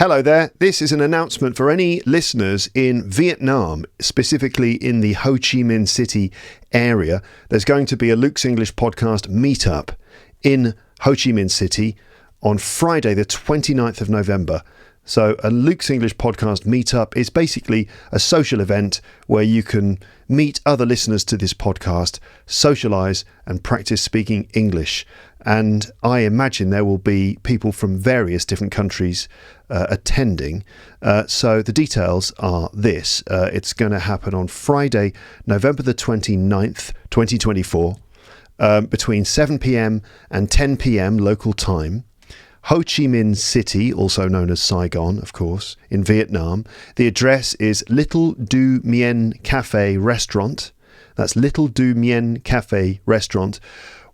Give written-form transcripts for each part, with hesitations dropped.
Hello there. This is an announcement for any listeners in Vietnam, specifically in the Ho Chi Minh City area. There's going to be a Luke's English podcast meetup in Ho Chi Minh City on Friday, the 29th of November. So a Luke's English podcast meetup is basically a social event where you can meet other listeners to this podcast, socialise and practice speaking English. And I imagine there will be people from various different countries attending. So the details are this. It's going to happen on Friday, November the 29th, 2024, between 7 p.m. and 10 p.m. local time. Ho Chi Minh City, also known as Saigon, of course, in Vietnam. The address is Little Du Mien Cafe Restaurant. That's Little Du Mien Cafe Restaurant,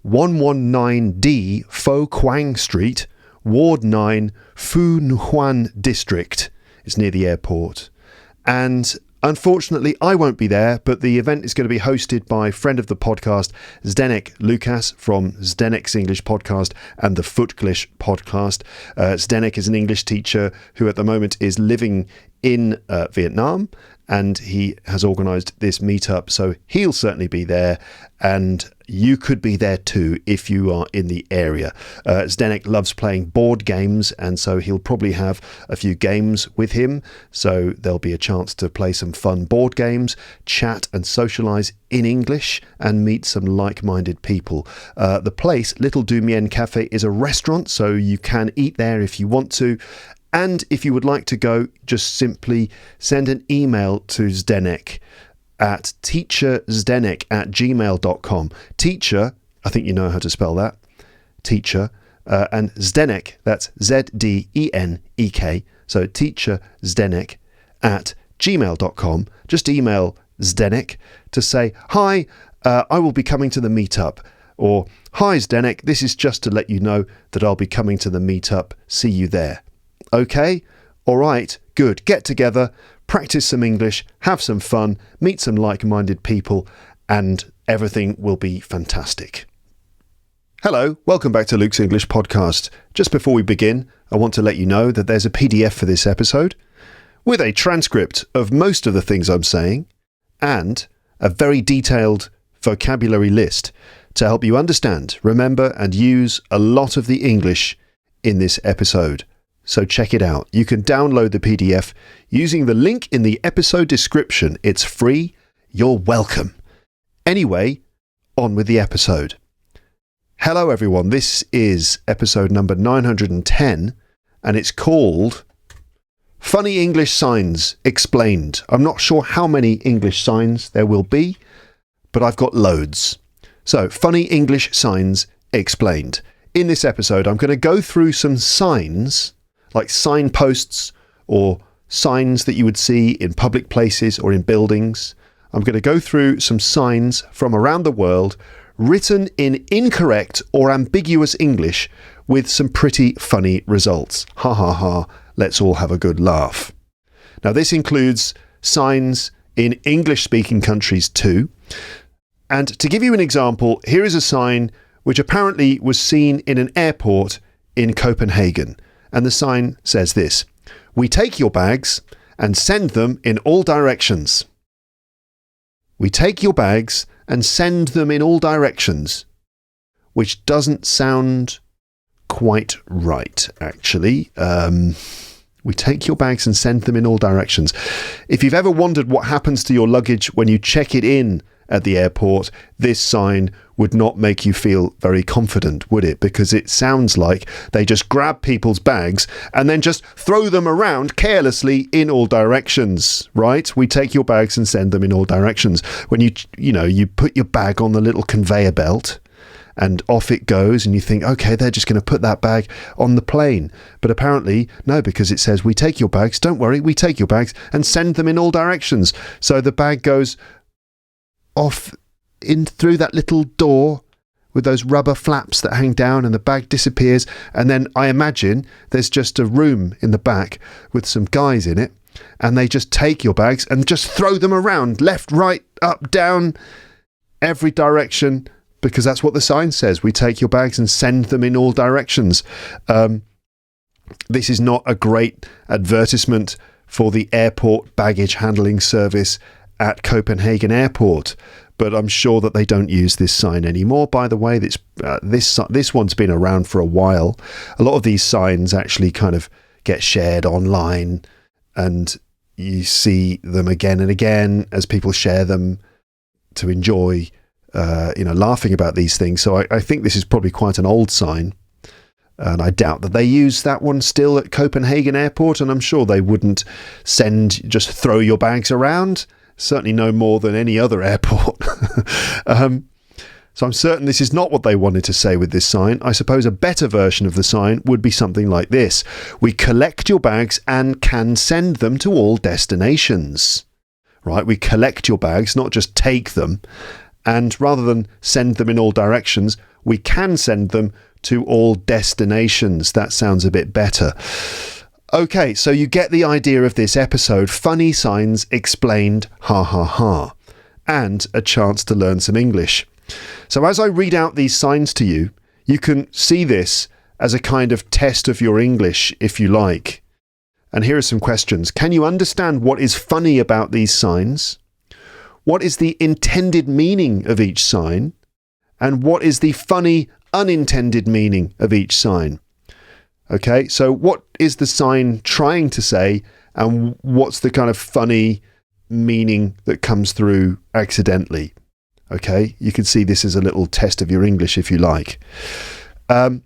119D Pho Quang Street, Ward 9, Phu Nhuan District. It's near the airport. And unfortunately, I won't be there, but the event is going to be hosted by friend of the podcast, Zdenek Lucas from Zdenek's English Podcast and the Footglish Podcast. Zdenek is an English teacher who at the moment is living in Vietnam, and he has organised this meetup, so he'll certainly be there, and you could be there too if you are in the area. Zdenek loves playing board games, and so he'll probably have a few games with him, so there'll be a chance to play some fun board games, chat and socialise in English, and meet some like-minded people. The place, Little Du Mien Cafe, is a restaurant, so you can eat there if you want to. And if you would like to go, just simply send an email to Zdenek at teacherzdenek@gmail.com. Teacher, I think you know how to spell that, teacher, and Zdenek, that's Zdenek, so teacherzdenek@gmail.com. Just email Zdenek to say, hi, I will be coming to the meetup, or hi Zdenek, this is just to let you know that I'll be coming to the meetup, see you there. Okay? All right, good. Get together, practice some English, have some fun, meet some like-minded people, and everything will be fantastic. Hello, welcome back to Luke's English Podcast. Just before we begin, I want to let you know that there's a PDF for this episode with a transcript of most of the things I'm saying and a very detailed vocabulary list to help you understand, remember, and use a lot of the English in this episode. So check it out. You can download the PDF using the link in the episode description. It's free. You're welcome. Anyway, on with the episode. Hello everyone. This is episode number 910 and it's called Funny English Signs Explained. I'm not sure how many English signs there will be, but I've got loads. So, Funny English Signs Explained. In this episode, I'm going to go through some signs, like signposts or signs that you would see in public places or in buildings. I'm going to go through some signs from around the world written in incorrect or ambiguous English with some pretty funny results. Ha ha ha, let's all have a good laugh. Now this includes signs in English-speaking countries too. And to give you an example, here is a sign which apparently was seen in an airport in Copenhagen. And the sign says this: "We take your bags and send them in all directions." We take your bags and send them in all directions, which doesn't sound quite right, actually. We take your bags and send them in all directions. If you've ever wondered what happens to your luggage when you check it in at the airport, this sign would not make you feel very confident, would it? Because it sounds like they just grab people's bags and then just throw them around carelessly in all directions, right? We take your bags and send them in all directions. When you put your bag on the little conveyor belt and off it goes and you think, okay, they're just going to put that bag on the plane. But apparently, no, because it says, we take your bags, don't worry, we take your bags and send them in all directions. So the bag goes off in through that little door with those rubber flaps that hang down and the bag disappears, and then I imagine there's just a room in the back with some guys in it and they just take your bags and just throw them around left, right, up, down, every direction, because that's what the sign says. We take your bags and send them in all directions. This is not a great advertisement for the airport baggage handling service at Copenhagen Airport, but I'm sure that they don't use this sign anymore. By the way, this one's been around for a while. A lot of these signs actually kind of get shared online, and you see them again and again as people share them to enjoy, laughing about these things. So I think this is probably quite an old sign. And I doubt that they use that one still at Copenhagen Airport, and I'm sure they wouldn't just throw your bags around. Certainly no more than any other airport. So I'm certain this is not what they wanted to say with this sign. I suppose a better version of the sign would be something like this. We collect your bags and can send them to all destinations. Right? We collect your bags, not just take them. And rather than send them in all directions, we can send them to all destinations. That sounds a bit better. Okay, so you get the idea of this episode. Funny signs explained, ha ha ha, and a chance to learn some English. So as I read out these signs to you, you can see this as a kind of test of your English, if you like. And here are some questions. Can you understand what is funny about these signs? What is the intended meaning of each sign? And what is the funny, unintended meaning of each sign? Okay, so what is the sign trying to say, and what's the kind of funny meaning that comes through accidentally? Okay, you can see this is a little test of your English, if you like. At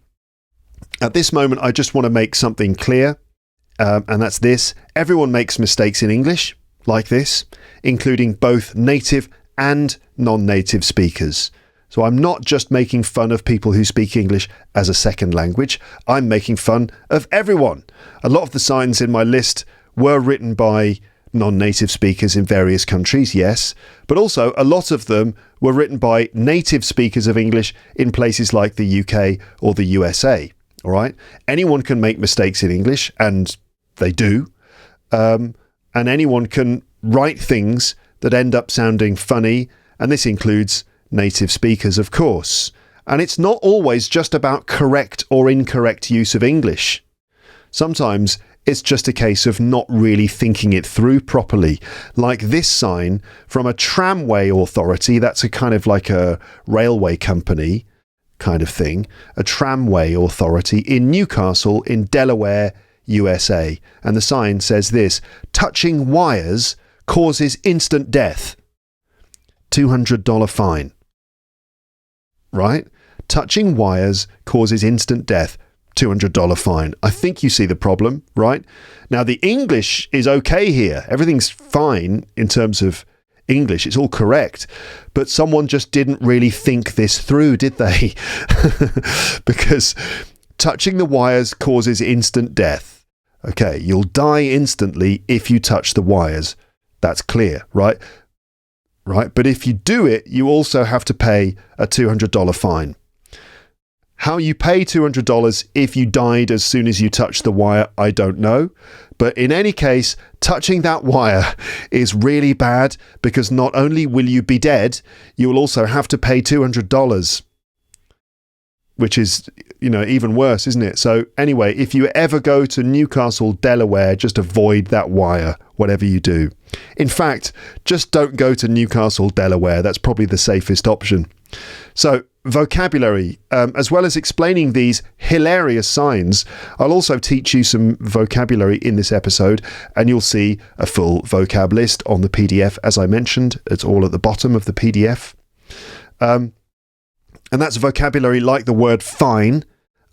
this moment, I just want to make something clear, and that's this. Everyone makes mistakes in English, like this, including both native and non-native speakers. So I'm not just making fun of people who speak English as a second language. I'm making fun of everyone. A lot of the signs in my list were written by non-native speakers in various countries, yes, but also a lot of them were written by native speakers of English in places like the UK or the USA. All right? Anyone can make mistakes in English, and they do. And anyone can write things that end up sounding funny, and this includes native speakers, of course. And it's not always just about correct or incorrect use of English. Sometimes it's just a case of not really thinking it through properly. Like this sign from a tramway authority, that's a kind of like a railway company kind of thing, a tramway authority in Newcastle in Delaware, USA. And the sign says this: touching wires causes instant death. $200 fine. Right? Touching wires causes instant death. $200 fine. I think you see the problem, right? Now, the English is okay here. Everything's fine in terms of English. It's all correct. But someone just didn't really think this through, did they? Because touching the wires causes instant death. Okay, you'll die instantly if you touch the wires. That's clear, right? Right, but if you do it, you also have to pay a $200 fine. How you pay $200 if you died as soon as you touched the wire, I don't know. But in any case, touching that wire is really bad, because not only will you be dead, you will also have to pay $200, which is, even worse, isn't it? So anyway, if you ever go to Newcastle, Delaware, just avoid that wire, whatever you do. In fact, just don't go to Newcastle, Delaware. That's probably the safest option. So vocabulary, as well as explaining these hilarious signs, I'll also teach you some vocabulary in this episode, and you'll see a full vocab list on the PDF. As I mentioned, it's all at the bottom of the PDF. And that's vocabulary like the word fine,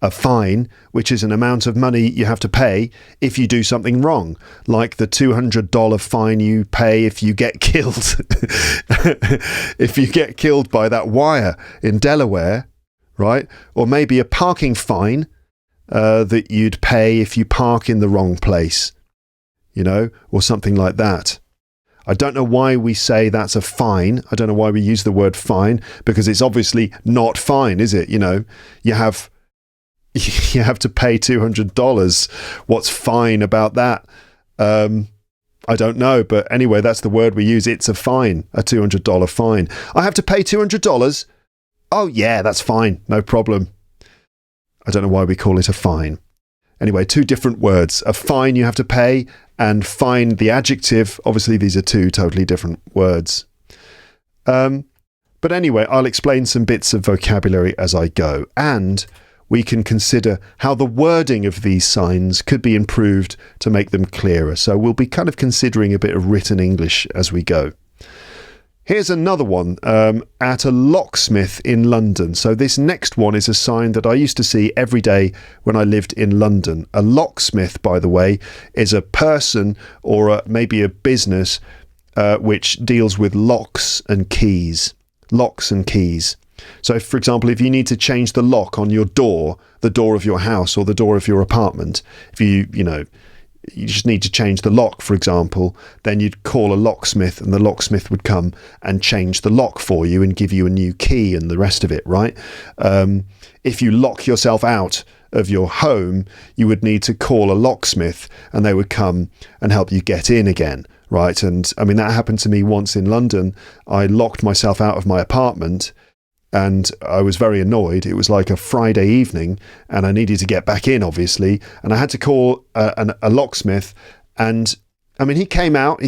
a fine, which is an amount of money you have to pay if you do something wrong, like the $200 fine you pay if you get killed. If you get killed by that wire in Delaware, right? Or maybe a parking fine that you'd pay if you park in the wrong place, or something like that. I don't know why we say that's a fine. I don't know why we use the word fine, because it's obviously not fine, is it? You have to pay $200. What's fine about that? I don't know. But anyway, that's the word we use. It's a fine, a $200 fine. I have to pay $200? Oh, yeah, that's fine. No problem. I don't know why we call it a fine. Anyway, two different words. A fine you have to pay, and fine, the adjective. Obviously, these are two totally different words. But anyway, I'll explain some bits of vocabulary as I go, and we can consider how the wording of these signs could be improved to make them clearer. So we'll be kind of considering a bit of written English as we go. Here's another one, at a locksmith in London. So this next one is a sign that I used to see every day when I lived in London. A locksmith, by the way, is a person or maybe a business which deals with locks and keys. Locks and keys. So, for example, if you need to change the lock on your door, the door of your house or the door of your apartment, if you just need to change the lock, for example, then you'd call a locksmith and the locksmith would come and change the lock for you and give you a new key and the rest of it, right? If you lock yourself out of your home, you would need to call a locksmith and they would come and help you get in again, right? And I mean, that happened to me once in London. I locked myself out of my apartment and I was very annoyed. It was like a Friday evening and I needed to get back in, obviously. And I had to call a locksmith. And I mean, he came out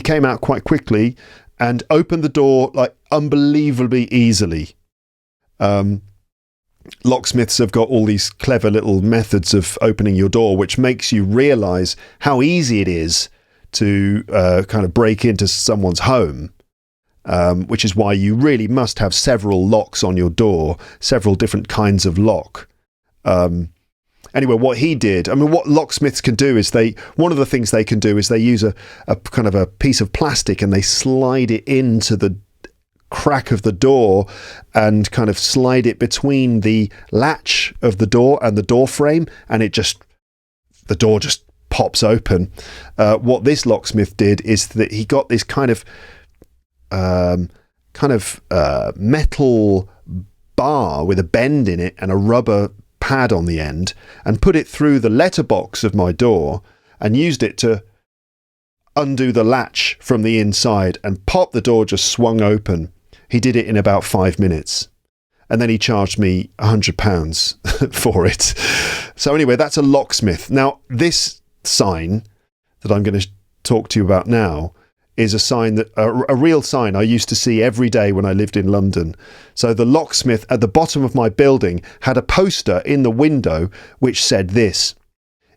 quite quickly and opened the door like unbelievably easily. Locksmiths have got all these clever little methods of opening your door, which makes you realise how easy it is to kind of break into someone's home. Which is why you really must have several locks on your door, several different kinds of lock. Anyway, what he did, I mean, what locksmiths can do is one of the things they can do is they use a kind of a piece of plastic and they slide it into the crack of the door and kind of slide it between the latch of the door and the door frame, and the door just pops open. What this locksmith did is that he got this kind of metal bar with a bend in it and a rubber pad on the end and put it through the letterbox of my door and used it to undo the latch from the inside, and pop, the door just swung open. He did it in about 5 minutes and then he charged me £100 for it. So anyway, that's a locksmith. Now this sign that I'm going to talk to you about now is a sign that a real sign I used to see every day when I lived in London. So the locksmith at the bottom of my building had a poster in the window which said this.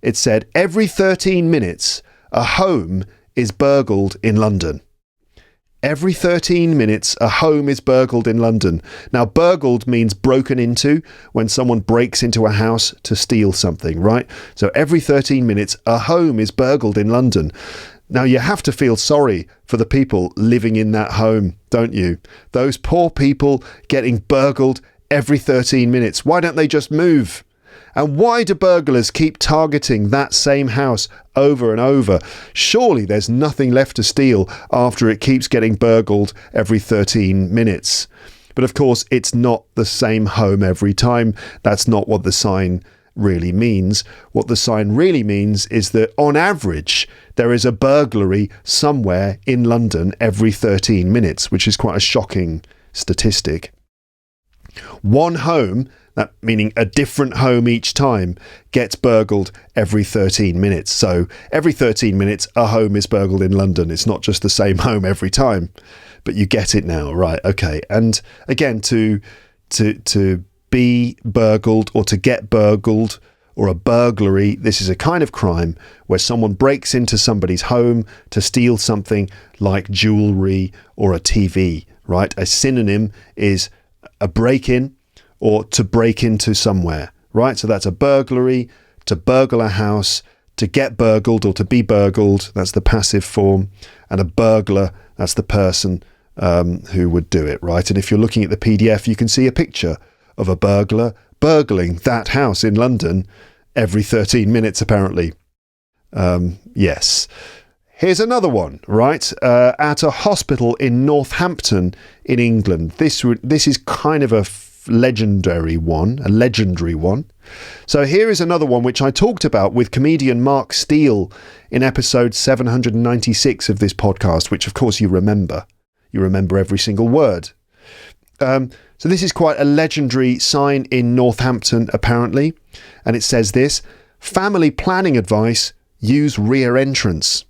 It said, "Every 13 minutes, a home is burgled in London." Every 13 minutes, a home is burgled in London. Now, burgled means broken into, when someone breaks into a house to steal something, right? So every 13 minutes, a home is burgled in London. Now, you have to feel sorry for the people living in that home, don't you? Those poor people getting burgled every 13 minutes. Why don't they just move? And why do burglars keep targeting that same house over and over? Surely there's nothing left to steal after it keeps getting burgled every 13 minutes. But of course, it's not the same home every time. That's not what the sign really means. What the sign really means is that on average, there is a burglary somewhere in London every 13 minutes, which is quite a shocking statistic. One home, that meaning a different home each time, gets burgled every 13 minutes. So every 13 minutes, a home is burgled in London. It's not just the same home every time, but you get it now, right? Okay. And again, to be burgled or to get burgled or a burglary, this is a kind of crime where someone breaks into somebody's home to steal something like jewellery or a TV, right? A synonym is a break-in or to break into somewhere, right? So that's a burglary, to burgle a house, to get burgled or to be burgled, that's the passive form, and a burglar, that's the person who would do it, right? And if you're looking at the PDF, you can see a picture of a burglar burgling that house in London every 13 minutes, apparently. Yes. Here's another one, right? At a hospital in Northampton in England. This is kind of a legendary one. So here is another one which I talked about with comedian Mark Steele in episode 796 of this podcast, which of course you remember. You remember every single word. So this is quite a legendary sign in Northampton, apparently. And it says this: family planning advice, use rear entrance.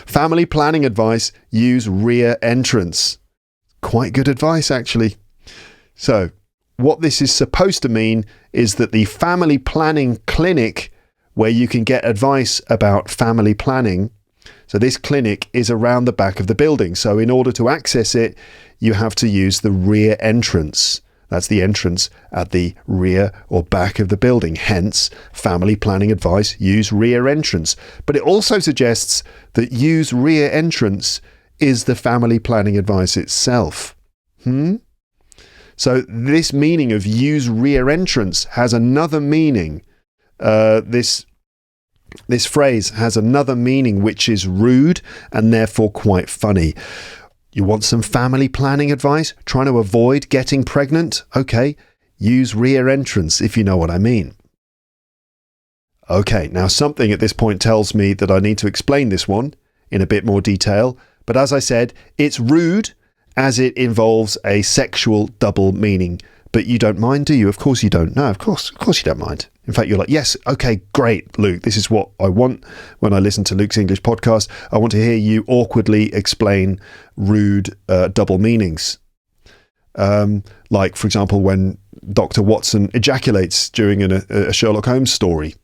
Family planning advice, use rear entrance. Quite good advice, actually. So, what this is supposed to mean is that the family planning clinic, where you can get advice about family planning, so this clinic is around the back of the building. So in order to access it, you have to use the rear entrance. That's the entrance at the rear or back of the building. Hence, family planning advice, use rear entrance. But it also suggests that use rear entrance is the family planning advice itself. So this meaning of use rear entrance has another meaning. This phrase has another meaning which is rude and therefore quite funny. You want some family planning advice? Trying to avoid getting pregnant? Okay, use rear entrance if you know what I mean. Okay, now something at this point tells me that I need to explain this one in a bit more detail. But as I said, it's rude as it involves a sexual double meaning. But you don't mind, do you? Of course you don't. No, of course you don't mind. In fact, you're like, yes, okay, great, Luke. This is what I want when I listen to Luke's English podcast. I want to hear you awkwardly explain rude double meanings. Like, for example, when Dr. Watson ejaculates during a Sherlock Holmes story.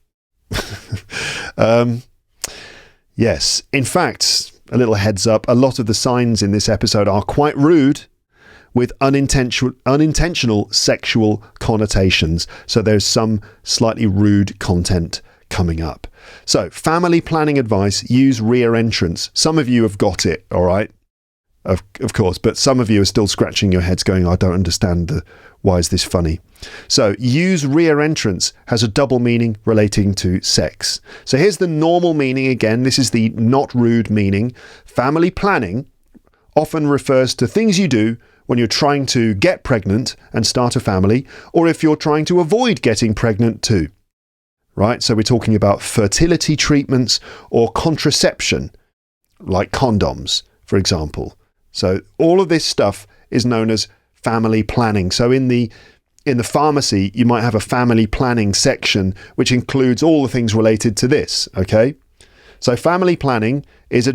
Yes, in fact, a little heads up, a lot of the signs in this episode are quite rude, with unintentional sexual connotations. So there's some slightly rude content coming up. So family planning advice, use rear entrance. Some of you have got it, all right? Of course, but some of you are still scratching your heads going, I don't understand why is this funny? So use rear entrance has a double meaning relating to sex. So here's the normal meaning again. This is the not rude meaning. Family planning often refers to things you do when you're trying to get pregnant and start a family, or if you're trying to avoid getting pregnant too, right? So we're talking about fertility treatments or contraception, like condoms, for example. So all of this stuff is known as family planning. So in the pharmacy, you might have a family planning section, which includes all the things related to this, okay? So family planning is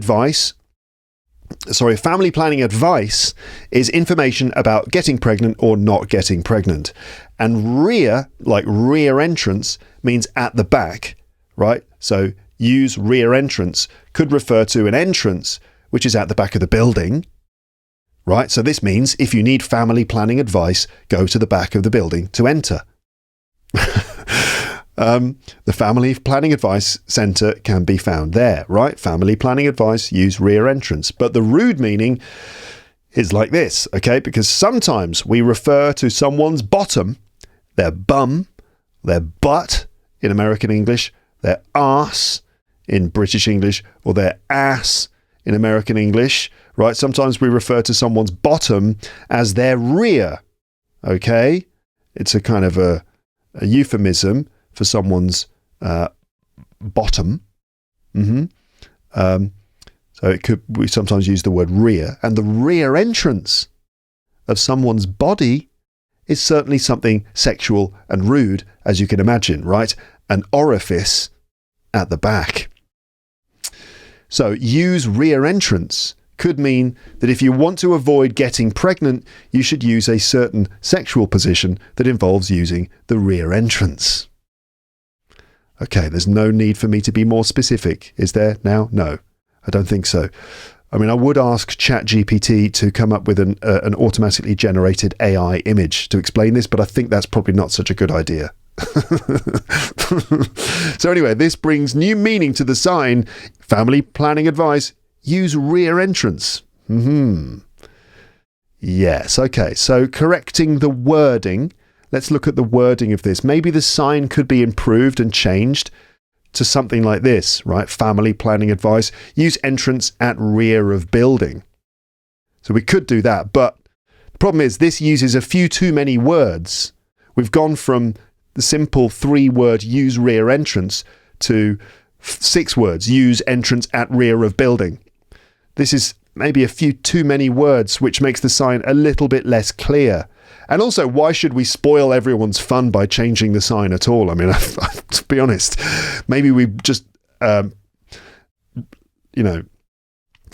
family planning advice is information about getting pregnant or not getting pregnant. And rear, like rear entrance, means at the back, right? So use rear entrance could refer to an entrance which is at the back of the building, right? So this means if you need family planning advice, go to the back of the building to enter. The Family Planning Advice Centre can be found there, right? Family planning advice, use rear entrance. But the rude meaning is like this, okay? Because sometimes we refer to someone's bottom, their bum, their butt in American English, their arse in British English, or their ass in American English, right? Sometimes we refer to someone's bottom as their rear, okay? It's a kind of a euphemism for someone's bottom. So we sometimes use the word rear, and the rear entrance of someone's body is certainly something sexual and rude, as you can imagine, right? An orifice at the back. So use rear entrance could mean that if you want to avoid getting pregnant, you should use a certain sexual position that involves using the rear entrance. Okay, there's no need for me to be more specific, is there now? No, I don't think so. I mean, I would ask ChatGPT to come up with an automatically generated AI image to explain this, but I think that's probably not such a good idea. So anyway, this brings new meaning to the sign, family planning advice, use rear entrance. Yes, okay, so correcting the wording. Let's look at the wording of this. Maybe the sign could be improved and changed to something like this, right? Family planning advice, use entrance at rear of building. So we could do that, but the problem is this uses a few too many words. We've gone from the simple 3-word use rear entrance to 6 words, use entrance at rear of building. This is maybe a few too many words, which makes the sign a little bit less clear. And also, why should we spoil everyone's fun by changing the sign at all? I mean, to be honest, maybe we just,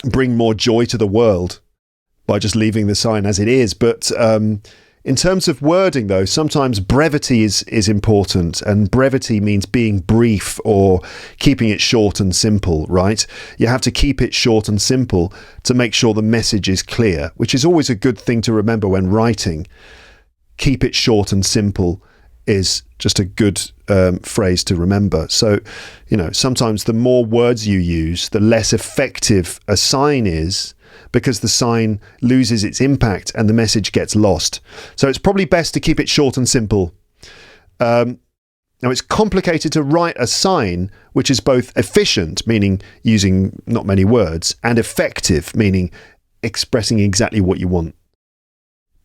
bring more joy to the world by just leaving the sign as it is. But in terms of wording, though, sometimes brevity is important, and brevity means being brief or keeping it short and simple, right? You have to keep it short and simple to make sure the message is clear, which is always a good thing to remember when writing. Keep it short and simple is just a good phrase to remember. So, sometimes the more words you use, the less effective a sign is, because the sign loses its impact and the message gets lost. So it's probably best to keep it short and simple. Now, it's complicated to write a sign which is both efficient, meaning using not many words, and effective, meaning expressing exactly what you want.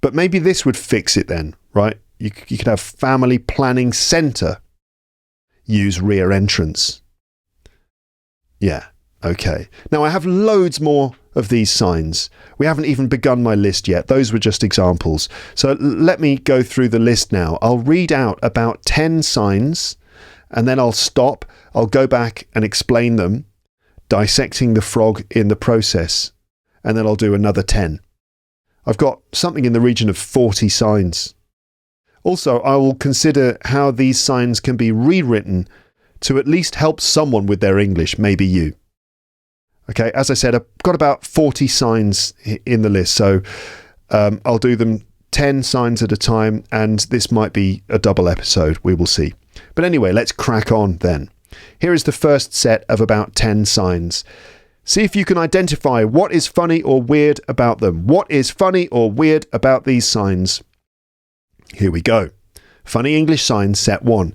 But maybe this would fix it then, right? You could have family planning centre. Use rear entrance. Yeah, okay. Now, I have loads more of these signs. We haven't even begun my list yet. Those were just examples. So let me go through the list now. I'll read out about 10 signs, and then I'll stop. I'll go back and explain them, dissecting the frog in the process, and then I'll do another 10. I've got something in the region of 40 signs. Also, I will consider how these signs can be rewritten to at least help someone with their English, maybe you. Okay, as I said, I've got about 40 signs in the list, so I'll do them 10 signs at a time, and this might be a double episode, we will see. But anyway, let's crack on then. Here is the first set of about 10 signs. See if you can identify what is funny or weird about them. What is funny or weird about these signs? Here we go. Funny English signs, set 1.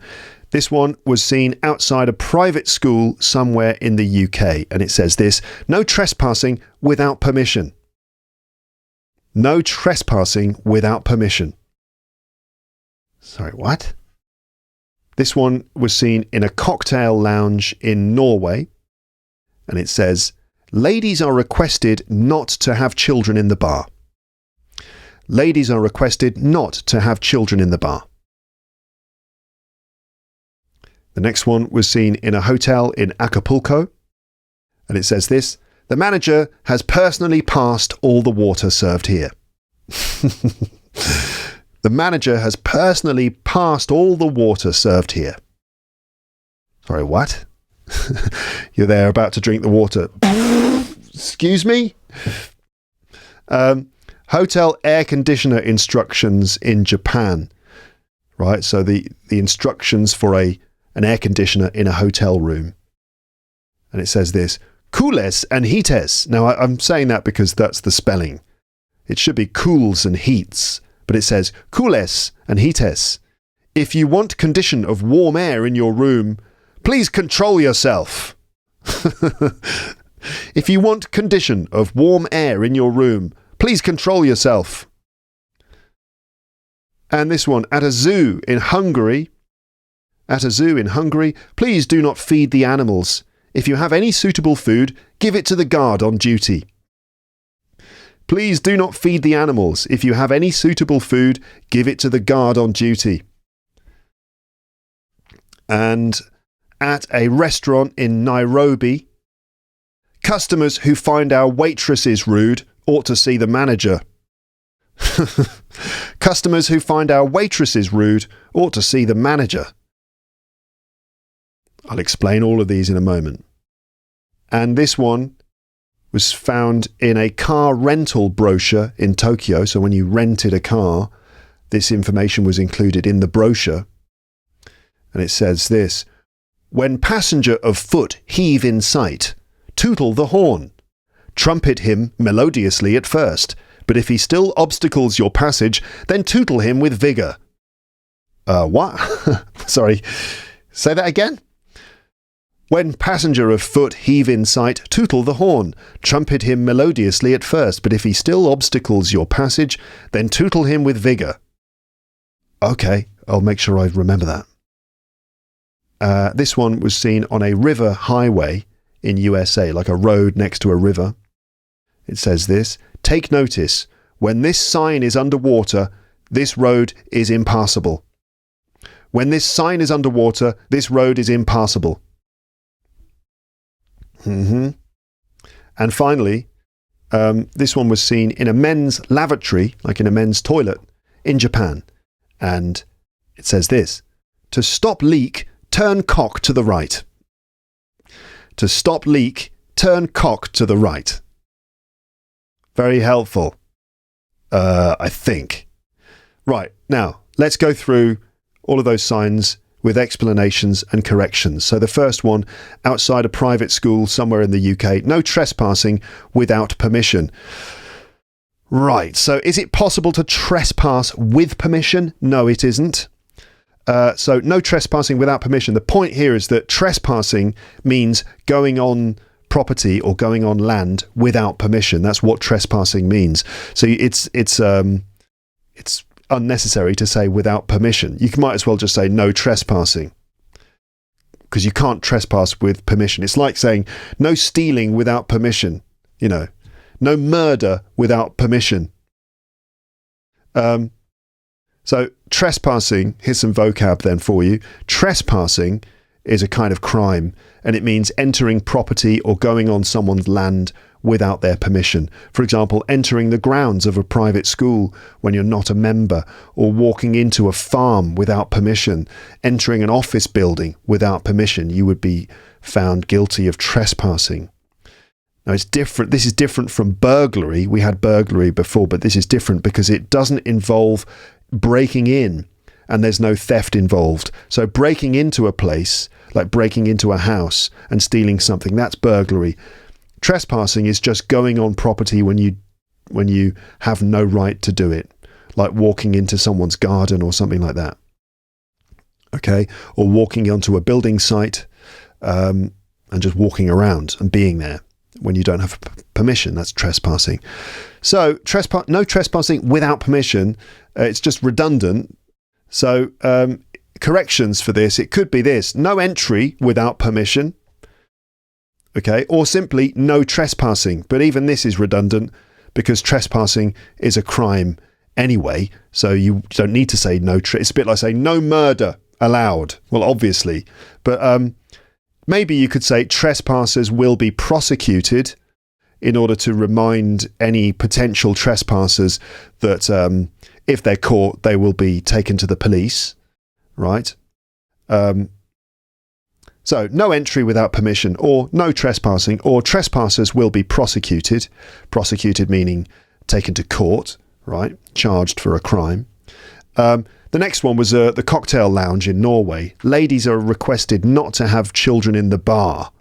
This one was seen outside a private school somewhere in the UK, and it says this: no trespassing without permission. No trespassing without permission. Sorry, what? This one was seen in a cocktail lounge in Norway, and it says, ladies are requested not to have children in the bar. Ladies are requested not to have children in the bar. The next one was seen in a hotel in Acapulco, and it says this: the manager has personally passed all the water served here. The manager has personally passed all the water served here. Sorry, what? You're there about to drink the water. Excuse me? Hotel air conditioner instructions in Japan. Right, so the instructions for an air conditioner in a hotel room. And it says this: cooles and heates. Now, I'm saying that because that's the spelling. It should be cools and heats, but it says cooles and heates. If you want condition of warm air in your room, please control yourself. If you want condition of warm air in your room, please control yourself. And this one, at a zoo in Hungary. At a zoo in Hungary, please do not feed the animals. If you have any suitable food, give it to the guard on duty. Please do not feed the animals. If you have any suitable food, give it to the guard on duty. And at a restaurant in Nairobi, customers who find our waitresses rude ought to see the manager. Customers who find our waitresses rude ought to see the manager. I'll explain all of these in a moment. And this one was found in a car rental brochure in Tokyo. So when you rented a car, this information was included in the brochure. And it says this: when passenger of foot heave in sight, tootle the horn. Trumpet him melodiously at first, but if he still obstacles your passage, then tootle him with vigour. What? Sorry. Say that again? When passenger of foot heave in sight, tootle the horn. Trumpet him melodiously at first, but if he still obstacles your passage, then tootle him with vigour. Okay, I'll make sure I remember that. This one was seen on a river highway in USA, like a road next to a river. It says this: take notice, when this sign is underwater, this road is impassable. When this sign is underwater, this road is impassable. And finally, this one was seen in a men's lavatory, like in a men's toilet, in Japan. And it says this: to stop leak, turn cock to the right. To stop leak, turn cock to the right. Very helpful, I think. Right, now, let's go through all of those signs with explanations and corrections. So the first one, outside a private school somewhere in the UK, no trespassing without permission. Right, so is it possible to trespass with permission? No, it isn't. So no trespassing without permission. The point here is that trespassing means going on property or going on land without permission. That's what trespassing means. So it's unnecessary to say without permission. You might as well just say no trespassing, because you can't trespass with permission. It's like saying no stealing without permission, you know, no murder without permission. So trespassing, here's some vocab then for you. Trespassing is a kind of crime, and it means entering property or going on someone's land without their permission. For example, entering the grounds of a private school when you're not a member, or walking into a farm without permission, entering an office building without permission. You would be found guilty of trespassing. Now it's different. This is different from burglary. We had burglary before, but this is different because it doesn't involve breaking in and there's no theft involved. So breaking into a place, like breaking into a house and stealing something, that's burglary. Trespassing is just going on property when you have no right to do it, like walking into someone's garden or something like that. Okay, or walking onto a building site and just walking around and being there when you don't have permission. That's trespassing. So no trespassing without permission. It's just redundant. So corrections for this, it could be this: no entry without permission. Okay, or simply no trespassing. But even this is redundant because trespassing is a crime anyway. So you don't need to say no. It's a bit like saying no murder allowed. Well, obviously, but maybe you could say trespassers will be prosecuted, in order to remind any potential trespassers that if they're caught, they will be taken to the police, right? So no entry without permission, or no trespassing, or trespassers will be prosecuted. Prosecuted meaning taken to court, right? Charged for a crime. The next one was the cocktail lounge in Norway. Ladies are requested not to have children in the bar.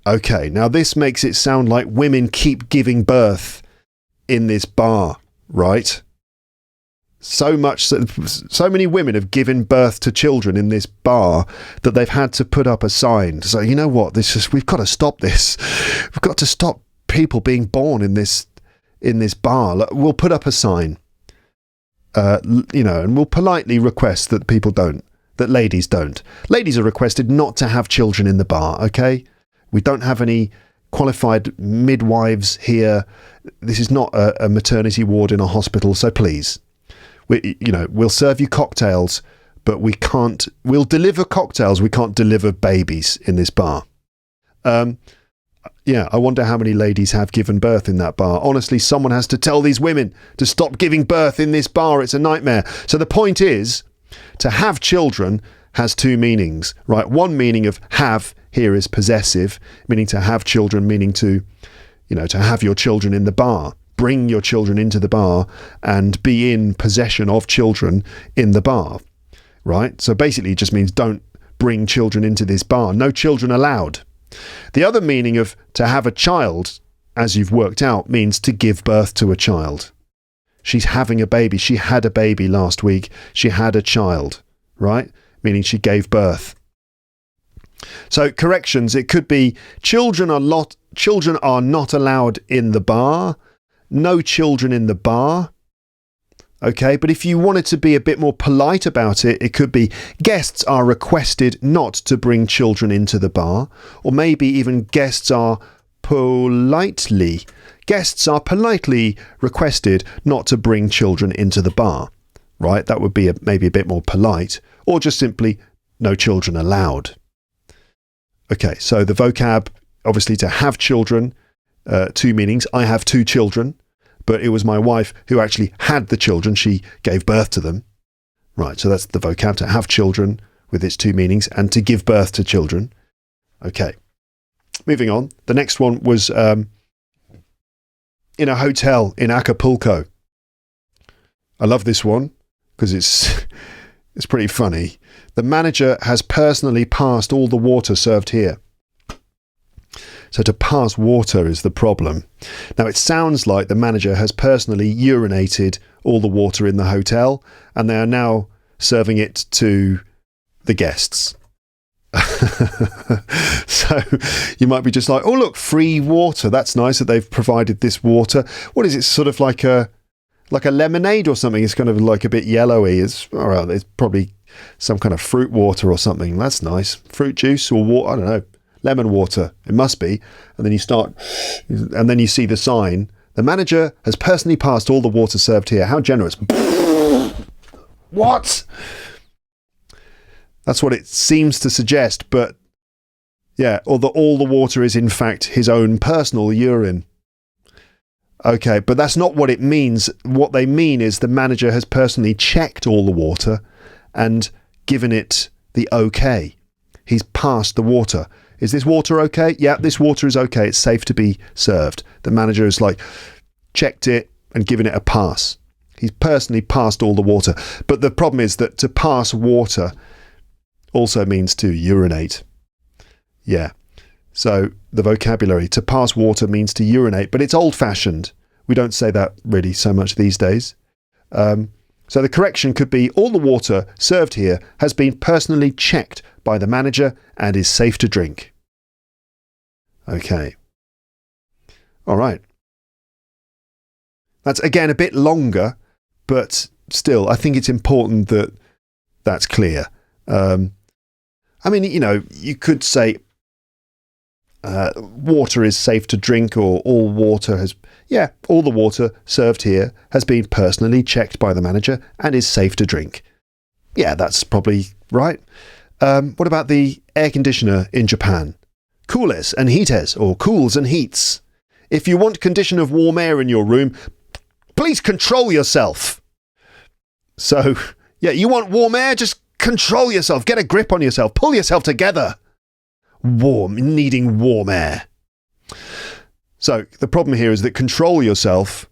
Okay, now this makes it sound like women keep giving birth in this bar, right? So many women have given birth to children in this bar that they've had to put up a sign. So you know what? We've got to stop this. We've got to stop people being born in this bar. We'll put up a sign, and we'll politely request that that ladies don't. Ladies are requested not to have children in the bar. Okay. We don't have any qualified midwives here. This is not a maternity ward in a hospital, so please, we'll serve you cocktails, but we'll deliver cocktails, we can't deliver babies in this bar. I wonder how many ladies have given birth in that bar. Honestly, someone has to tell these women to stop giving birth in this bar. It's a nightmare. So the point is, to have children has two meanings, right? One meaning of have here is possessive, meaning to have children, meaning to have your children in the bar, bring your children into the bar and be in possession of children in the bar, right? So basically it just means don't bring children into this bar. No children allowed. The other meaning of to have a child, as you've worked out, means to give birth to a child. She's having a baby. She had a baby last week. She had a child, right? Meaning she gave birth. So corrections, it could be children are not allowed in the bar. No children in the bar. Okay, but if you wanted to be a bit more polite about it, it could be guests are requested not to bring children into the bar. Or maybe even guests are politely requested not to bring children into the bar. right? That would be maybe a bit more polite, or just simply no children allowed. Okay, so the vocab, obviously to have children, 2 meanings. I have 2 children, but it was my wife who actually had the children. She gave birth to them. Right, so that's the vocab, to have children with its 2 meanings, and to give birth to children. Okay, moving on. The next one was in a hotel in Acapulco. I love this one because it's pretty funny. The manager has personally passed all the water served here. So to pass water is the problem. Now it sounds like the manager has personally urinated all the water in the hotel, and they are now serving it to the guests. So you might be just like, oh look, free water. That's nice that they've provided this water. What is it? Sort of like a lemonade or something. It's kind of like a bit yellowy. It's probably some kind of fruit water or something. That's nice. Fruit juice or water. I don't know. Lemon water. It must be. And then you see the sign. The manager has personally passed all the water served here. How generous. What? That's what it seems to suggest. But yeah, or that all the water is in fact his own personal urine. Okay, but that's not what it means. What they mean is the manager has personally checked all the water and given it the okay. He's passed the water. Is this water okay? Yeah, this water is okay. It's safe to be served. The manager has checked it and given it a pass. He's personally passed all the water. But the problem is that to pass water also means to urinate. Yeah. So the vocabulary, to pass water means to urinate, but it's old-fashioned. We don't say that really so much these days. So the correction could be, all the water served here has been personally checked by the manager and is safe to drink. Okay. All right. That's again a bit longer, but still, I think it's important that that's clear. I mean, you could say water is safe to drink, or all the water served here has been personally checked by the manager and is safe to drink. Yeah, that's probably right. What about the air conditioner in Japan? Cooles and heates, or cools and heats. If you want condition of warm air in your room, please control yourself. So, yeah, you want warm air? Just control yourself. Get a grip on yourself. Pull yourself together. Needing warm air. So the problem here is that control yourself.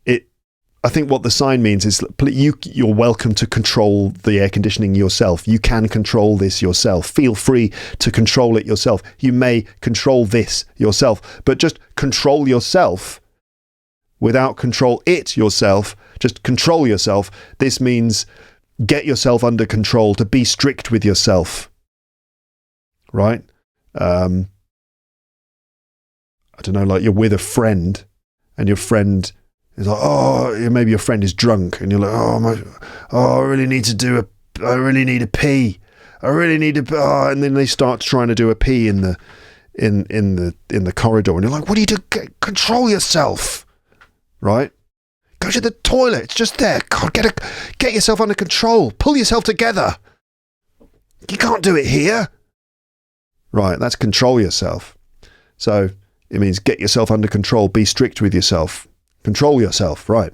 I think what the sign means is you're welcome to control the air conditioning yourself. You can control this yourself. Feel free to control it yourself. You may control this yourself, but just control yourself without control it yourself. Just control yourself. This means get yourself under control, to be strict with yourself. Right? I don't know, you're with a friend and your friend is like, oh, maybe your friend is drunk and you're like, I really need a pee. And then they start trying to do a pee in the corridor and you're like, what do you do? Control yourself. Right? Go to the toilet. It's just there. God, get yourself under control. Pull yourself together. You can't do it here. Right, that's control yourself. So it means get yourself under control, be strict with yourself, control yourself, right.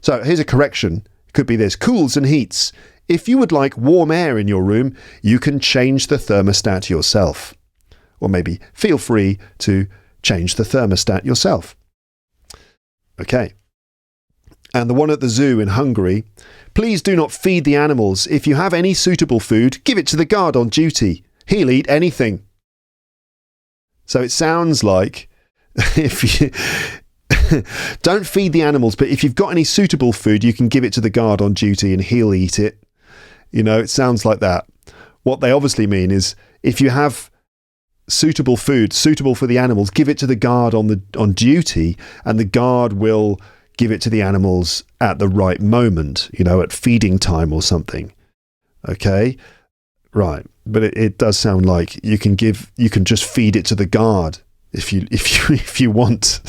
So here's a correction. It could be this: cools and heats. If you would like warm air in your room, you can change the thermostat yourself. Or maybe feel free to change the thermostat yourself. Okay. And the one at the zoo in Hungary: please do not feed the animals. If you have any suitable food, give it to the guard on duty. He'll eat anything. So it sounds like if you don't feed the animals, but if you've got any suitable food, you can give it to the guard on duty and he'll eat it. It sounds like that. What they obviously mean is if you have suitable food, suitable for the animals, give it to the guard on duty, and the guard will give it to the animals at the right moment, at feeding time or something. Okay? Right. But it does sound like you can just feed it to the guard if you want.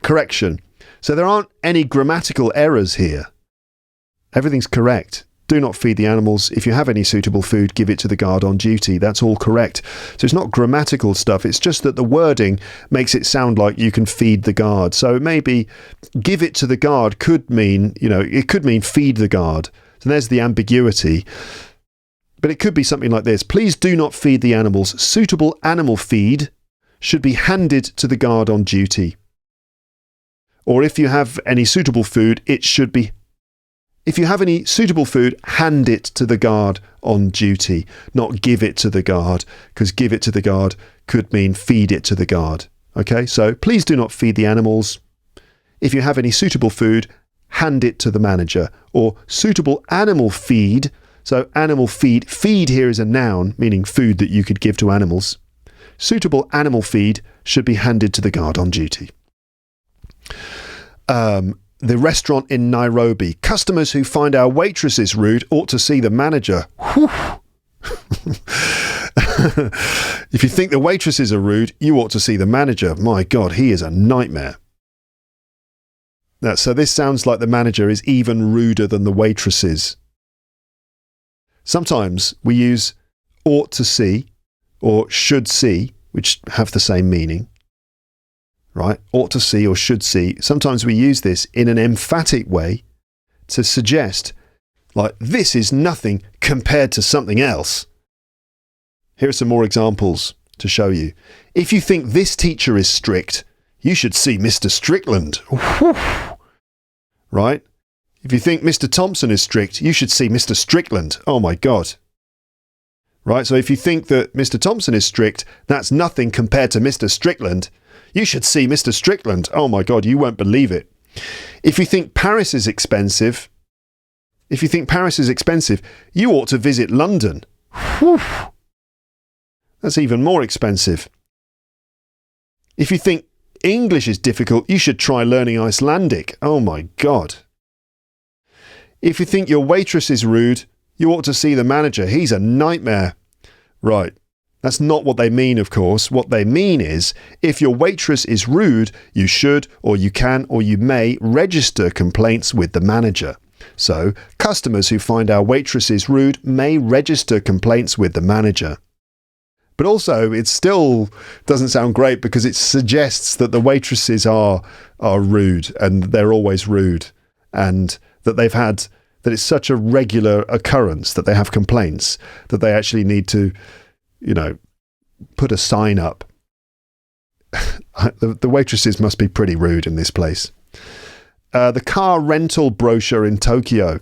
Correction. So there aren't any grammatical errors here. Everything's correct. Do not feed the animals. If you have any suitable food, give it to the guard on duty. That's all correct. So it's not grammatical stuff. It's just that the wording makes it sound like you can feed the guard. So maybe give it to the guard could mean, it could mean feed the guard. So there's the ambiguity. But it could be something like this. Please do not feed the animals. Suitable animal feed should be handed to the guard on duty. Or if you have any suitable food, if you have any suitable food, hand it to the guard on duty, not give it to the guard, because give it to the guard could mean feed it to the guard. Okay, so please do not feed the animals. If you have any suitable food, hand it to the manager. Or suitable animal feed. So animal feed here is a noun, meaning food that you could give to animals. Suitable animal feed should be handed to the guard on duty. The restaurant in Nairobi. Customers who find our waitresses rude ought to see the manager. If you think the waitresses are rude, you ought to see the manager. My God, he is a nightmare. So this sounds like the manager is even ruder than the waitresses. Sometimes we use ought to see or should see, which have the same meaning. Right? Ought to see or should see. Sometimes we use this in an emphatic way to suggest, like, this is nothing compared to something else. Here are some more examples to show you. If you think this teacher is strict, you should see Mr. Strickland. Right? If you think Mr. Thompson is strict, you should see Mr. Strickland. Oh my God. Right? So if you think that Mr. Thompson is strict, that's nothing compared to Mr. Strickland. You should see Mr. Strickland. Oh my God, you won't believe it. If you think Paris is expensive, you ought to visit London. Whew. That's even more expensive. If you think English is difficult, you should try learning Icelandic. Oh my God. If you think your waitress is rude, you ought to see the manager. He's a nightmare. Right. That's not what they mean, of course. What they mean is, if your waitress is rude, you should, or you can, or you may register complaints with the manager. So, customers who find our waitresses rude may register complaints with the manager. But also, it still doesn't sound great because it suggests that the waitresses are rude and they're always rude, and that that it's such a regular occurrence that they have complaints that they actually need to put a sign up. The waitresses must be pretty rude in this place. The car rental brochure in Tokyo.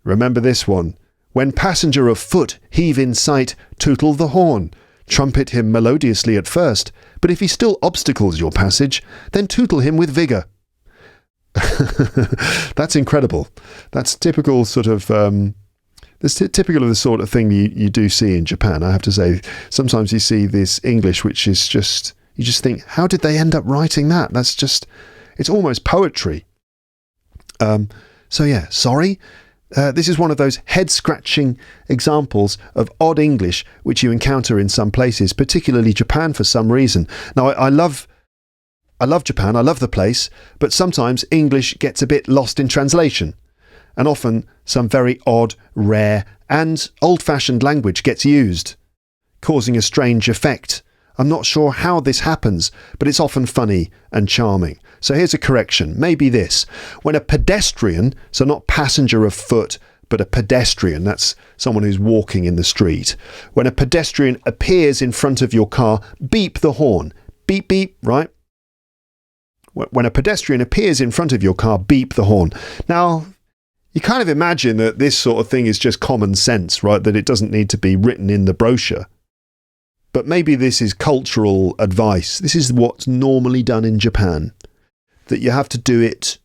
Remember this one. When passenger of foot heave in sight, tootle the horn. Trumpet him melodiously at first, but if he still obstacles your passage, then tootle him with vigour. That's incredible. That's typical sort of... That's typical of the sort of thing you do see in Japan, I have to say. Sometimes you see this English, which is just... You just think, how did they end up writing that? That's just... It's almost poetry. So yeah, sorry. This is one of those head-scratching examples of odd English which you encounter in some places, particularly Japan for some reason. Now, I love Japan, I love the place, but sometimes English gets a bit lost in translation. And often some very odd, rare and old-fashioned language gets used, causing a strange effect. I'm not sure how this happens, but it's often funny and charming. So here's a correction. Maybe this. When a pedestrian, so not passenger of foot, but a pedestrian, that's someone who's walking in the street. When a pedestrian appears in front of your car, beep the horn. Beep, beep, right? When a pedestrian appears in front of your car, beep the horn. Now, you kind of imagine that this sort of thing is just common sense, right? That it doesn't need to be written in the brochure. But maybe this is cultural advice. This is what's normally done in Japan. That you have to do it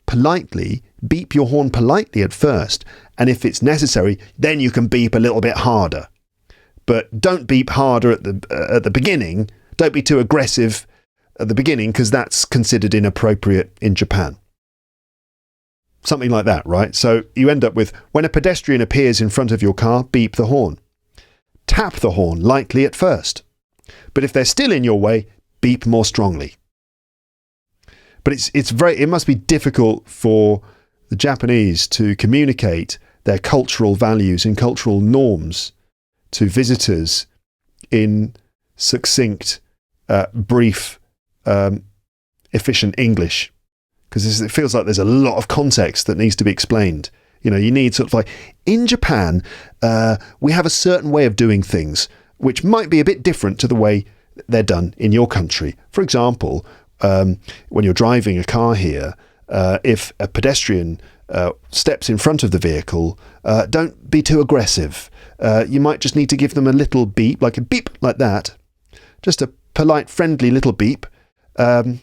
politely, beep your horn politely at first, and if it's necessary, then you can beep a little bit harder. But don't beep harder at the beginning. Don't be too aggressive at the beginning, because that's considered inappropriate in Japan. Something like that, right? So you end up with, when a pedestrian appears in front of your car, beep the horn. Tap the horn lightly at first. But if they're still in your way, beep more strongly. But it must be difficult for the Japanese to communicate their cultural values and cultural norms to visitors in succinct, brief, efficient English. Because it feels like there's a lot of context that needs to be explained. You know, you need sort of like, in Japan, we have a certain way of doing things, which might be a bit different to the way they're done in your country. For example, when you're driving a car here, if a pedestrian steps in front of the vehicle, don't be too aggressive. You might just need to give them a little beep, like a beep like that. Just a polite, friendly little beep. And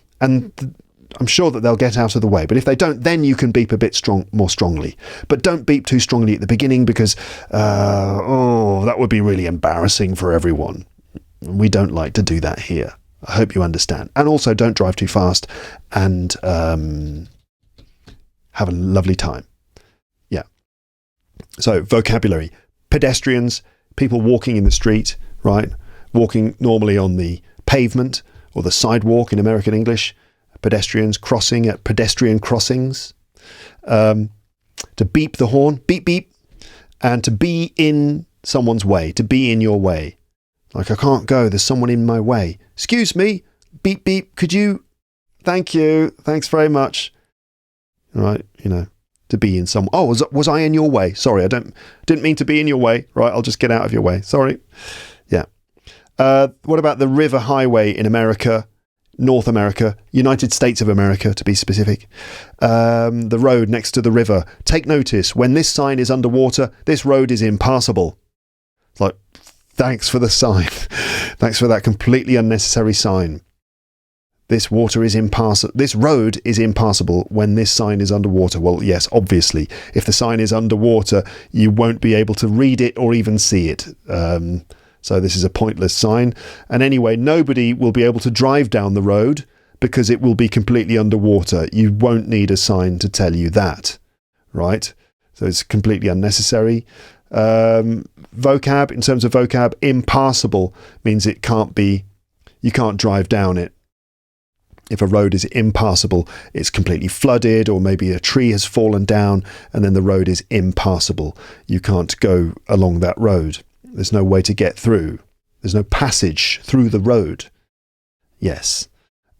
I'm sure that they'll get out of the way. But if they don't, then you can beep a bit more strongly. But don't beep too strongly at the beginning because, that would be really embarrassing for everyone. We don't like to do that here. I hope you understand. And also don't drive too fast and have a lovely time. Yeah. So vocabulary. Pedestrians, people walking in the street, right? Walking normally on the pavement or the sidewalk in American English. Pedestrians crossing at pedestrian crossings. To beep the horn, beep, beep. And to be in someone's way, to be in your way. Like, I can't go, there's someone in my way. Excuse me, beep, beep, could you? Thank you, thanks very much. Right, you know, to be in some... Oh, was I in your way? Sorry, didn't mean to be in your way. Right, I'll just get out of your way. Sorry. Yeah. What about the river highway in America, North America, United States of America, to be specific? The road next to the river. Take notice, when this sign is underwater, this road is impassable. It's like, thanks for the sign. Thanks for that completely unnecessary sign. This water is impassable. This road is impassable when this sign is underwater. Well, yes, obviously, if the sign is underwater, you won't be able to read it or even see it. So this is a pointless sign. And anyway, nobody will be able to drive down the road because it will be completely underwater. You won't need a sign to tell you that, right? So it's completely unnecessary. Vocab, in terms of vocab, impassable means you can't drive down it. If a road is impassable, it's completely flooded, or maybe a tree has fallen down and then the road is impassable. You can't go along that road. There's no way to get through. There's no passage through the road. Yes.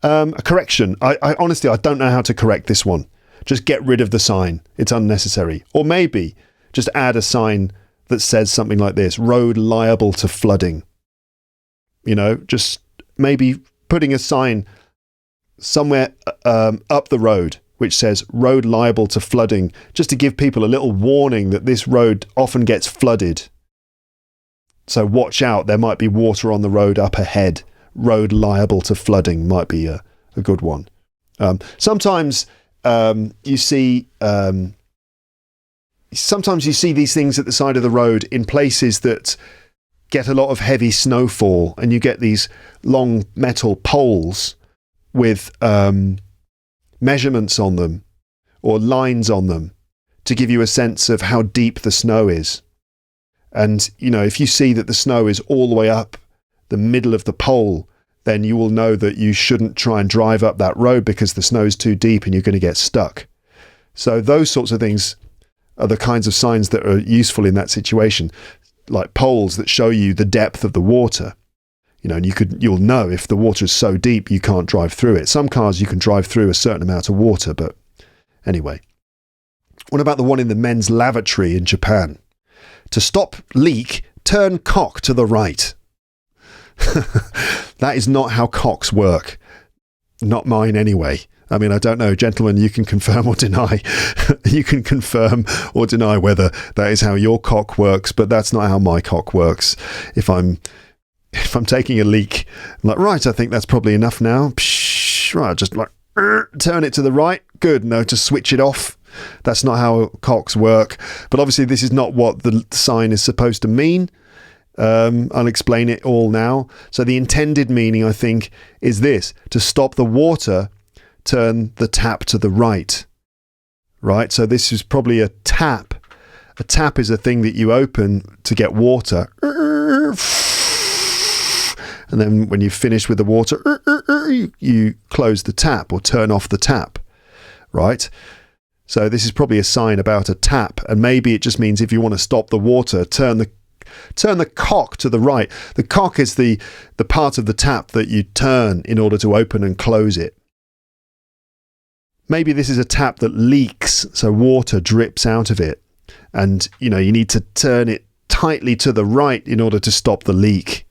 A correction. I honestly, I don't know how to correct this one. Just get rid of the sign. It's unnecessary. Or maybe just add a sign that says something like this: road liable to flooding. You know, just maybe putting a sign somewhere up the road which says road liable to flooding, just to give people a little warning that this road often gets flooded. So watch out, there might be water on the road up ahead. Road liable to flooding might be a good one. Sometimes you see these things at the side of the road in places that get a lot of heavy snowfall, and you get these long metal poles with measurements on them or lines on them to give you a sense of how deep the snow is. And, you know, if you see that the snow is all the way up the middle of the pole, then you will know that you shouldn't try and drive up that road because the snow is too deep and you're going to get stuck. So those sorts of things are the kinds of signs that are useful in that situation, like poles that show you the depth of the water. You know, and you'll know if the water is so deep you can't drive through it. Some cars you can drive through a certain amount of water, but anyway. What about the one in the men's lavatory in Japan? To stop leak, turn cock to the right. That is not how cocks work. Not mine anyway. I mean, I don't know, gentlemen, you can confirm or deny. You can confirm or deny whether that is how your cock works, but that's not how my cock works. If I'm taking a leak, I'm like, right, I think that's probably enough now. Psh, right, just like turn it to the right. Good, no, to switch it off. That's not how cocks work. But obviously this is not what the sign is supposed to mean. I'll explain it all now. So the intended meaning, I think, is this: to stop the water, turn the tap to the right. Right? So this is probably a tap. A tap is a thing that you open to get water. And then when you've finished with the water, you close the tap or turn off the tap, right? So this is probably a sign about a tap, and maybe it just means if you want to stop the water, turn the cock to the right. The cock is the part of the tap that you turn in order to open and close it. Maybe this is a tap that leaks, so water drips out of it, and you need to turn it tightly to the right in order to stop the leak.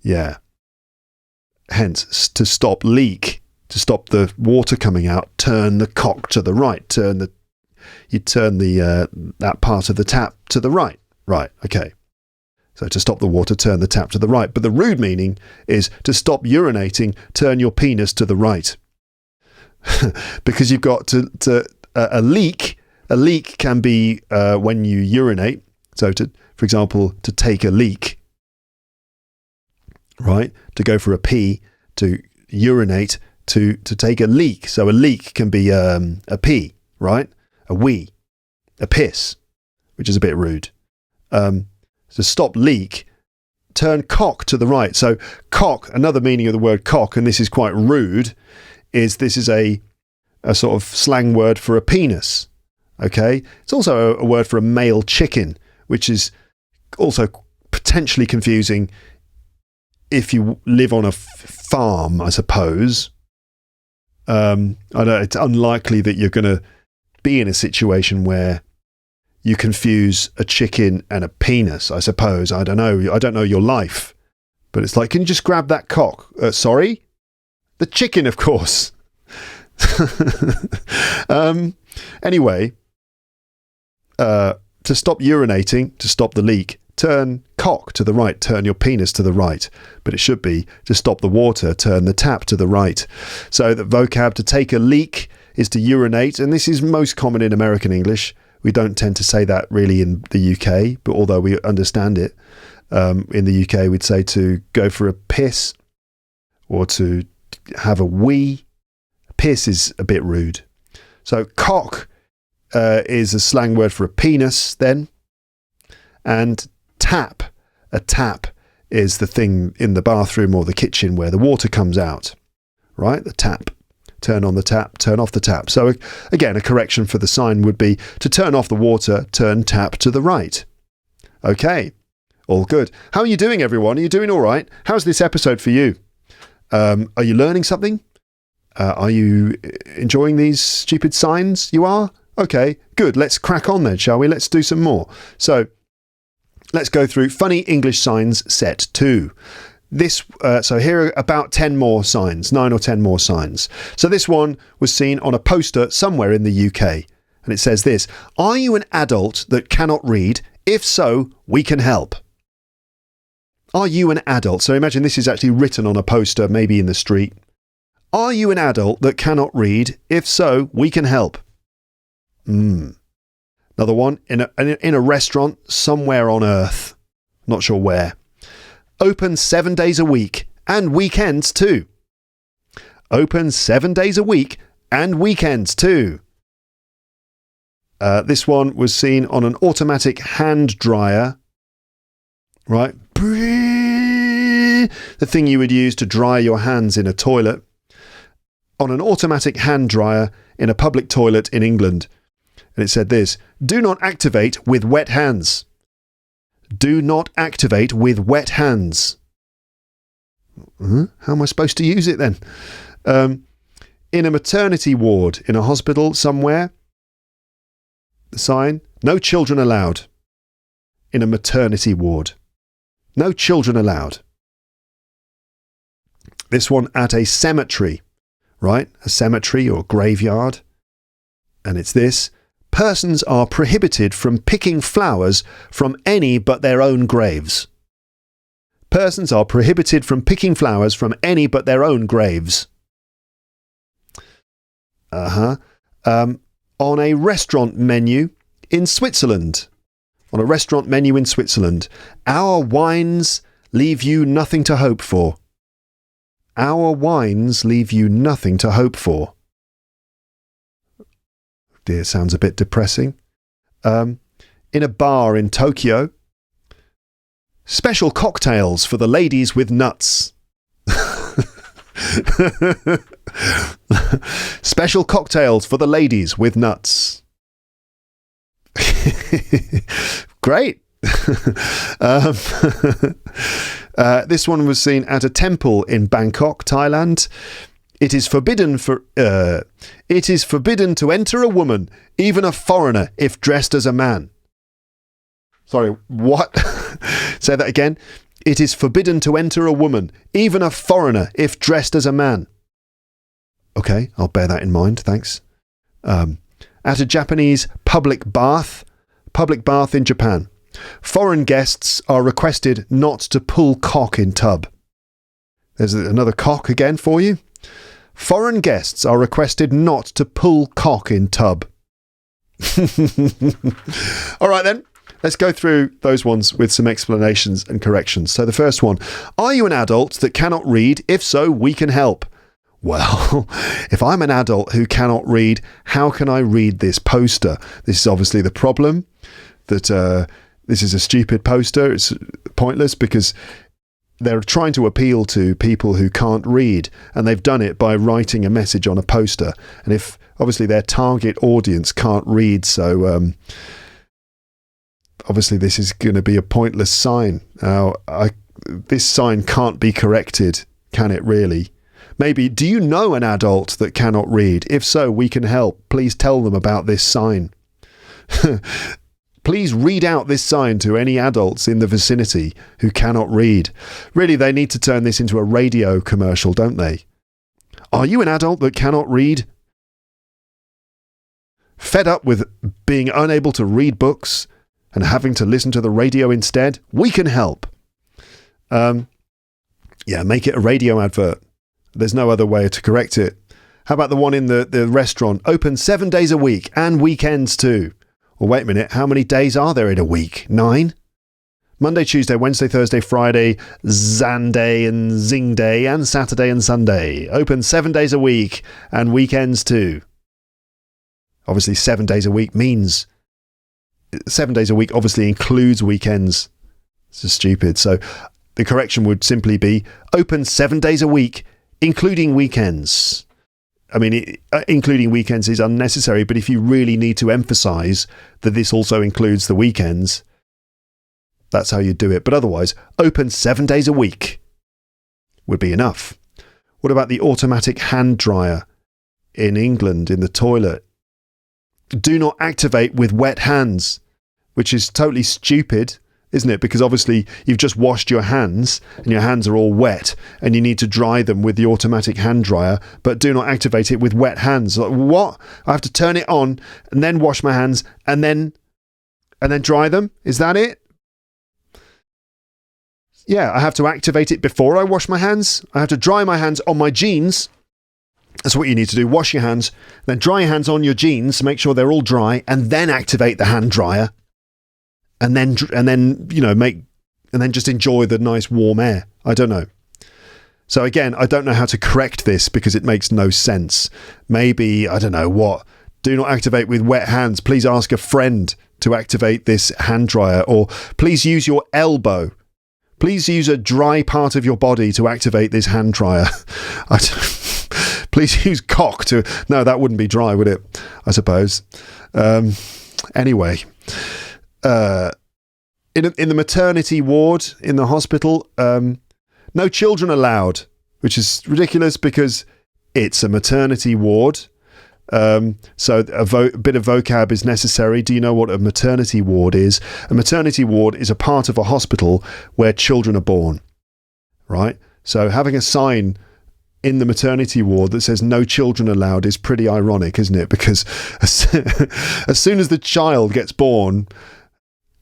Yeah. Hence, to stop leak, to stop the water coming out, turn the cock to the right. You turn that part of the tap to the right. Right, okay. So to stop the water, turn the tap to the right. But the rude meaning is to stop urinating, turn your penis to the right. Because you've got a leak. A leak can be when you urinate. So for example, to take a leak, right? To go for a pee, to urinate, to take a leak. So a leak can be a pee, right? A wee, a piss, which is a bit rude. To stop leak, turn cock to the right. So cock, another meaning of the word cock, and this is quite rude, is this is a sort of slang word for a penis. Okay? It's also a word for a male chicken, which is also potentially confusing if you live on a farm, I suppose. I know it's unlikely that you're going to be in a situation where you confuse a chicken and a penis, I suppose. I don't know. I don't know your life. But it's like, can you just grab that cock? Sorry? The chicken, of course. Anyway, to stop urinating, to stop the leak, turn cock to the right, turn your penis to the right. But it should be to stop the water, turn the tap to the right. So the vocab to take a leak is to urinate, and this is most common in American English. We don't tend to say that really in the UK, but although we understand it, in the UK we'd say to go for a piss or to have a wee. Piss is a bit rude. So cock is a slang word for a penis then. And tap, a tap is the thing in the bathroom or the kitchen where the water comes out, right? The tap. Turn on the tap, turn off the tap. So again, a correction for the sign would be to turn off the water, turn tap to the right. Okay, all good. How are you doing, everyone? Are you doing all right? How's this episode for you? Are you learning something? Are you enjoying these stupid signs? You are? Okay, good. Let's crack on then, shall we? Let's do some more. So let's go through Funny English Signs Set 2. So here are about 10 more signs, 9 or 10 more signs. So this one was seen on a poster somewhere in the UK. And it says this: are you an adult that cannot read? If so, we can help. Are you an adult? So imagine this is actually written on a poster, maybe in the street. Are you an adult that cannot read? If so, we can help. Another one, in a restaurant somewhere on earth. Not sure where. Open 7 days a week and weekends too. Open 7 days a week and weekends too. This one was seen on an automatic hand dryer, right? The thing you would use to dry your hands in a toilet. On an automatic hand dryer in a public toilet in England. And it said this: do not activate with wet hands. Do not activate with wet hands. How am I supposed to use it then? In a maternity ward in a hospital somewhere. The sign: no children allowed. In a maternity ward. No children allowed. This one at a cemetery, right? A cemetery or graveyard. And it's this: persons are prohibited from picking flowers from any but their own graves. Persons are prohibited from picking flowers from any but their own graves. On a restaurant menu in Switzerland. On a restaurant menu in Switzerland. Our wines leave you nothing to hope for. Our wines leave you nothing to hope for. Dear, sounds a bit depressing. In a bar in Tokyo. Special cocktails for the ladies with nuts. Special cocktails for the ladies with nuts. Great. This one was seen at a temple in Bangkok, Thailand. It is forbidden to enter a woman, even a foreigner, if dressed as a man. Sorry, what? Say that again. It is forbidden to enter a woman, even a foreigner, if dressed as a man. Okay, I'll bear that in mind, thanks. At a Japanese public bath in Japan, foreign guests are requested not to pull cock in tub. There's another cock again for you. Foreign guests are requested not to pull cock in tub. All right then, let's go through those ones with some explanations and corrections. So the first one, are you an adult that cannot read? If so, we can help. Well, if I'm an adult who cannot read, how can I read this poster? This is obviously the problem, that this is a stupid poster. It's pointless because they're trying to appeal to people who can't read, and they've done it by writing a message on a poster. And if obviously their target audience can't read, so obviously this is going to be a pointless sign. Now, this sign can't be corrected, can it really? Maybe, do you know an adult that cannot read? If so, we can help. Please tell them about this sign. Please read out this sign to any adults in the vicinity who cannot read. Really, they need to turn this into a radio commercial, don't they? Are you an adult that cannot read? Fed up with being unable to read books and having to listen to the radio instead? We can help. Yeah, make it a radio advert. There's no other way to correct it. How about the one in the restaurant? Open 7 days a week and weekends too. Well, wait a minute. How many days are there in a week? 9? Monday, Tuesday, Wednesday, Thursday, Friday, Zanday and Zingday, and Saturday and Sunday. Open 7 days a week and weekends too. Obviously, 7 days a week means 7 days a week obviously includes weekends. This is stupid. So the correction would simply be open 7 days a week, including weekends. I mean, including weekends is unnecessary, but if you really need to emphasise that this also includes the weekends, that's how you do it. But otherwise, open 7 days a week would be enough. What about the automatic hand dryer in England in the toilet? Do not activate with wet hands, which is totally stupid, isn't it? Because obviously you've just washed your hands and your hands are all wet and you need to dry them with the automatic hand dryer, but do not activate it with wet hands. Like, what? I have to turn it on and then wash my hands and then dry them? Is that it? Yeah, I have to activate it before I wash my hands. I have to dry my hands on my jeans. That's what you need to do. Wash your hands, then dry your hands on your jeans, make sure they're all dry, and then activate the hand dryer. And then just enjoy the nice warm air. I don't know. So again, I don't know how to correct this because it makes no sense. Maybe, I don't know what. Do not activate with wet hands. Please ask a friend to activate this hand dryer, or please use your elbow. Please use a dry part of your body to activate this hand dryer. Please use cock to... No, that wouldn't be dry, would it? I suppose. Anyway... in the maternity ward in the hospital, no children allowed, which is ridiculous because it's a maternity ward. So a bit of vocab is necessary. Do you know what a maternity ward is? A maternity ward is a part of a hospital where children are born, right? So having a sign in the maternity ward that says no children allowed is pretty ironic, isn't it? Because as soon as the child gets born,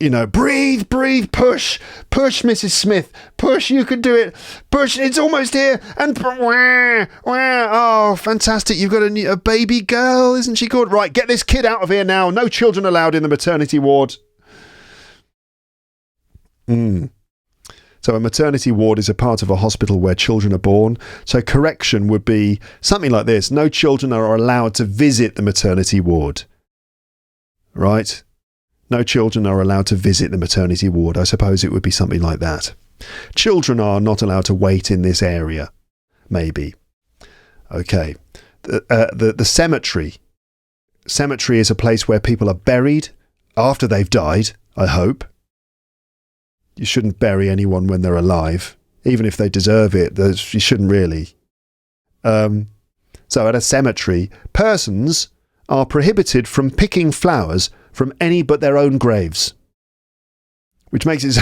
you know, breathe, push, Mrs. Smith, push, you can do it, push, it's almost here, and oh, fantastic, you've got a baby girl, isn't she good? Right, get this kid out of here now, no children allowed in the maternity ward. So a maternity ward is a part of a hospital where children are born. So correction would be something like this: no children are allowed to visit the maternity ward. Right? No children are allowed to visit the maternity ward. I suppose it would be something like that. Children are not allowed to wait in this area. Maybe. Okay. The cemetery. Cemetery is a place where people are buried after they've died, I hope. You shouldn't bury anyone when they're alive, even if they deserve it. You shouldn't really. So at a cemetery, persons are prohibited from picking flowers from any but their own graves. Which makes it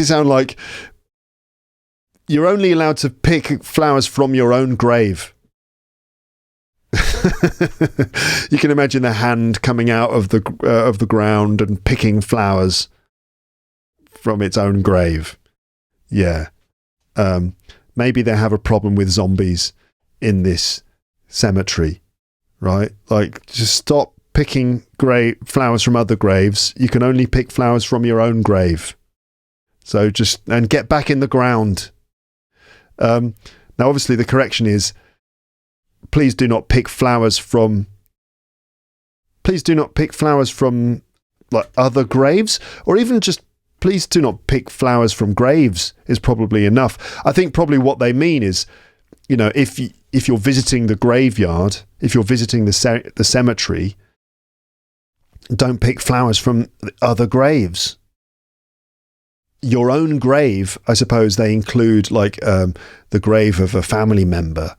sound like you're only allowed to pick flowers from your own grave. You can imagine the hand coming out of the ground and picking flowers from its own grave. Yeah. Maybe they have a problem with zombies in this cemetery, right? Like, just stop picking flowers from other graves. You can only pick flowers from your own grave. So and get back in the ground. Now, obviously, the correction is, please do not pick flowers from like other graves, or even just please do not pick flowers from graves is probably enough. I think probably what they mean is, if you're visiting the graveyard, if you're visiting the cemetery, don't pick flowers from other graves. Your own grave, I suppose they include like the grave of a family member,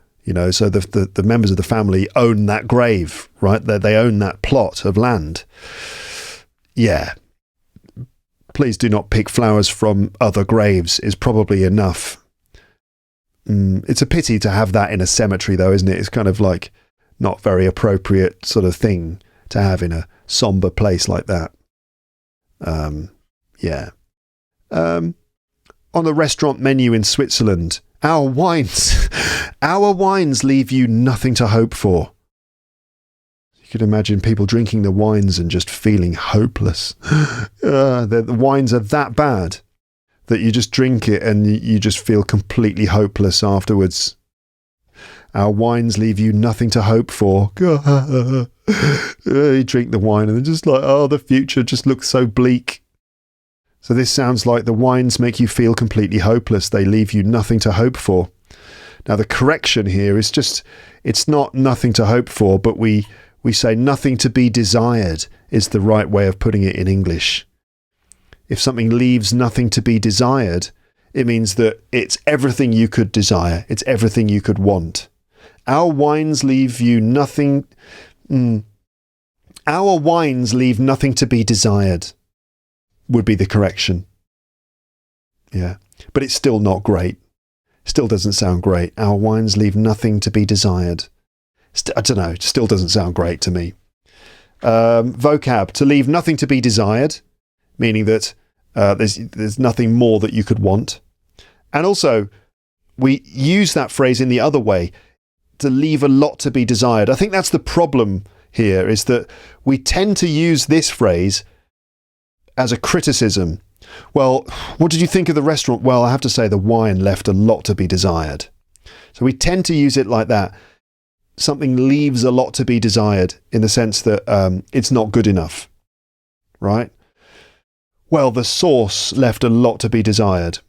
so the members of the family own that grave, right? They own that plot of land. Yeah. Please do not pick flowers from other graves is probably enough. It's a pity to have that in a cemetery, though, isn't it? It's kind of like not very appropriate sort of thing to have in a somber place like that. Yeah. On the restaurant menu in Switzerland, our wines leave you nothing to hope for. You could imagine people drinking the wines and just feeling hopeless. The wines are that bad that you just drink it and you just feel completely hopeless afterwards. Our wines leave you nothing to hope for. You drink the wine and they're just like, the future just looks so bleak. So this sounds like the wines make you feel completely hopeless. They leave you nothing to hope for. Now the correction here is just, it's not nothing to hope for, but we say nothing to be desired is the right way of putting it in English. If something leaves nothing to be desired, it means that it's everything you could desire. It's everything you could want. Our wines leave you nothing. Our wines leave nothing to be desired would be the correction. Yeah. But it's still not great. Still doesn't sound great. Our wines leave nothing to be desired. I don't know. It still doesn't sound great to me. Vocab, to leave nothing to be desired, meaning that there's nothing more that you could want. And also, we use that phrase in the other way, to leave a lot to be desired. I think that's the problem here, is that we tend to use this phrase as a criticism. Well, what did you think of the restaurant? Well, I have to say the wine left a lot to be desired. So we tend to use it like that. Something leaves a lot to be desired in the sense that it's not good enough, right? Well, the sauce left a lot to be desired,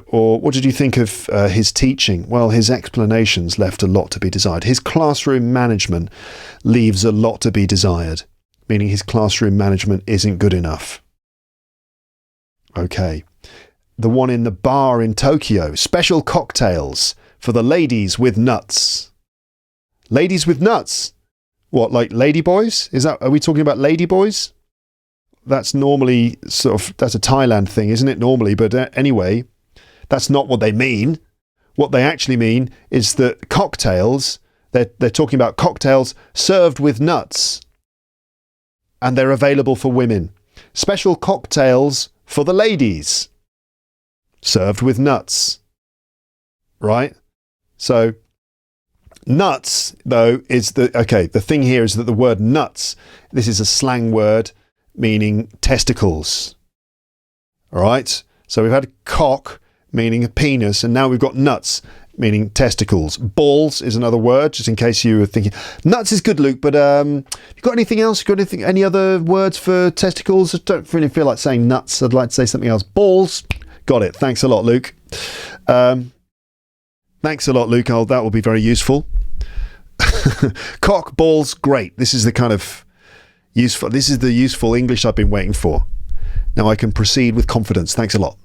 or what did you think of his teaching? Well, his explanations left a lot to be desired. His classroom management leaves a lot to be desired, meaning his classroom management isn't good enough. Okay. The one in the bar in Tokyo, special cocktails for the ladies with nuts. Ladies with nuts? What, like ladyboys? Are we talking about ladyboys? That's normally that's a Thailand thing, isn't it, normally? But anyway, that's not what they mean. What they actually mean is that cocktails, they're talking about cocktails served with nuts. And they're available for women. Special cocktails for the ladies, served with nuts. Right? So, nuts, though, is the thing here is that the word nuts, this is a slang word meaning testicles. All right? So we've had cock, meaning a penis, and now we've got nuts, meaning testicles. Balls is another word, just in case you were thinking. Nuts is good, Luke, but you got anything else? You got any other words for testicles? I don't really feel like saying nuts. I'd like to say something else. Balls. Got it. Thanks a lot, Luke. Thanks a lot, Luke. That will be very useful. Cock, balls, great. This is the kind of useful English I've been waiting for. Now I can proceed with confidence. Thanks a lot.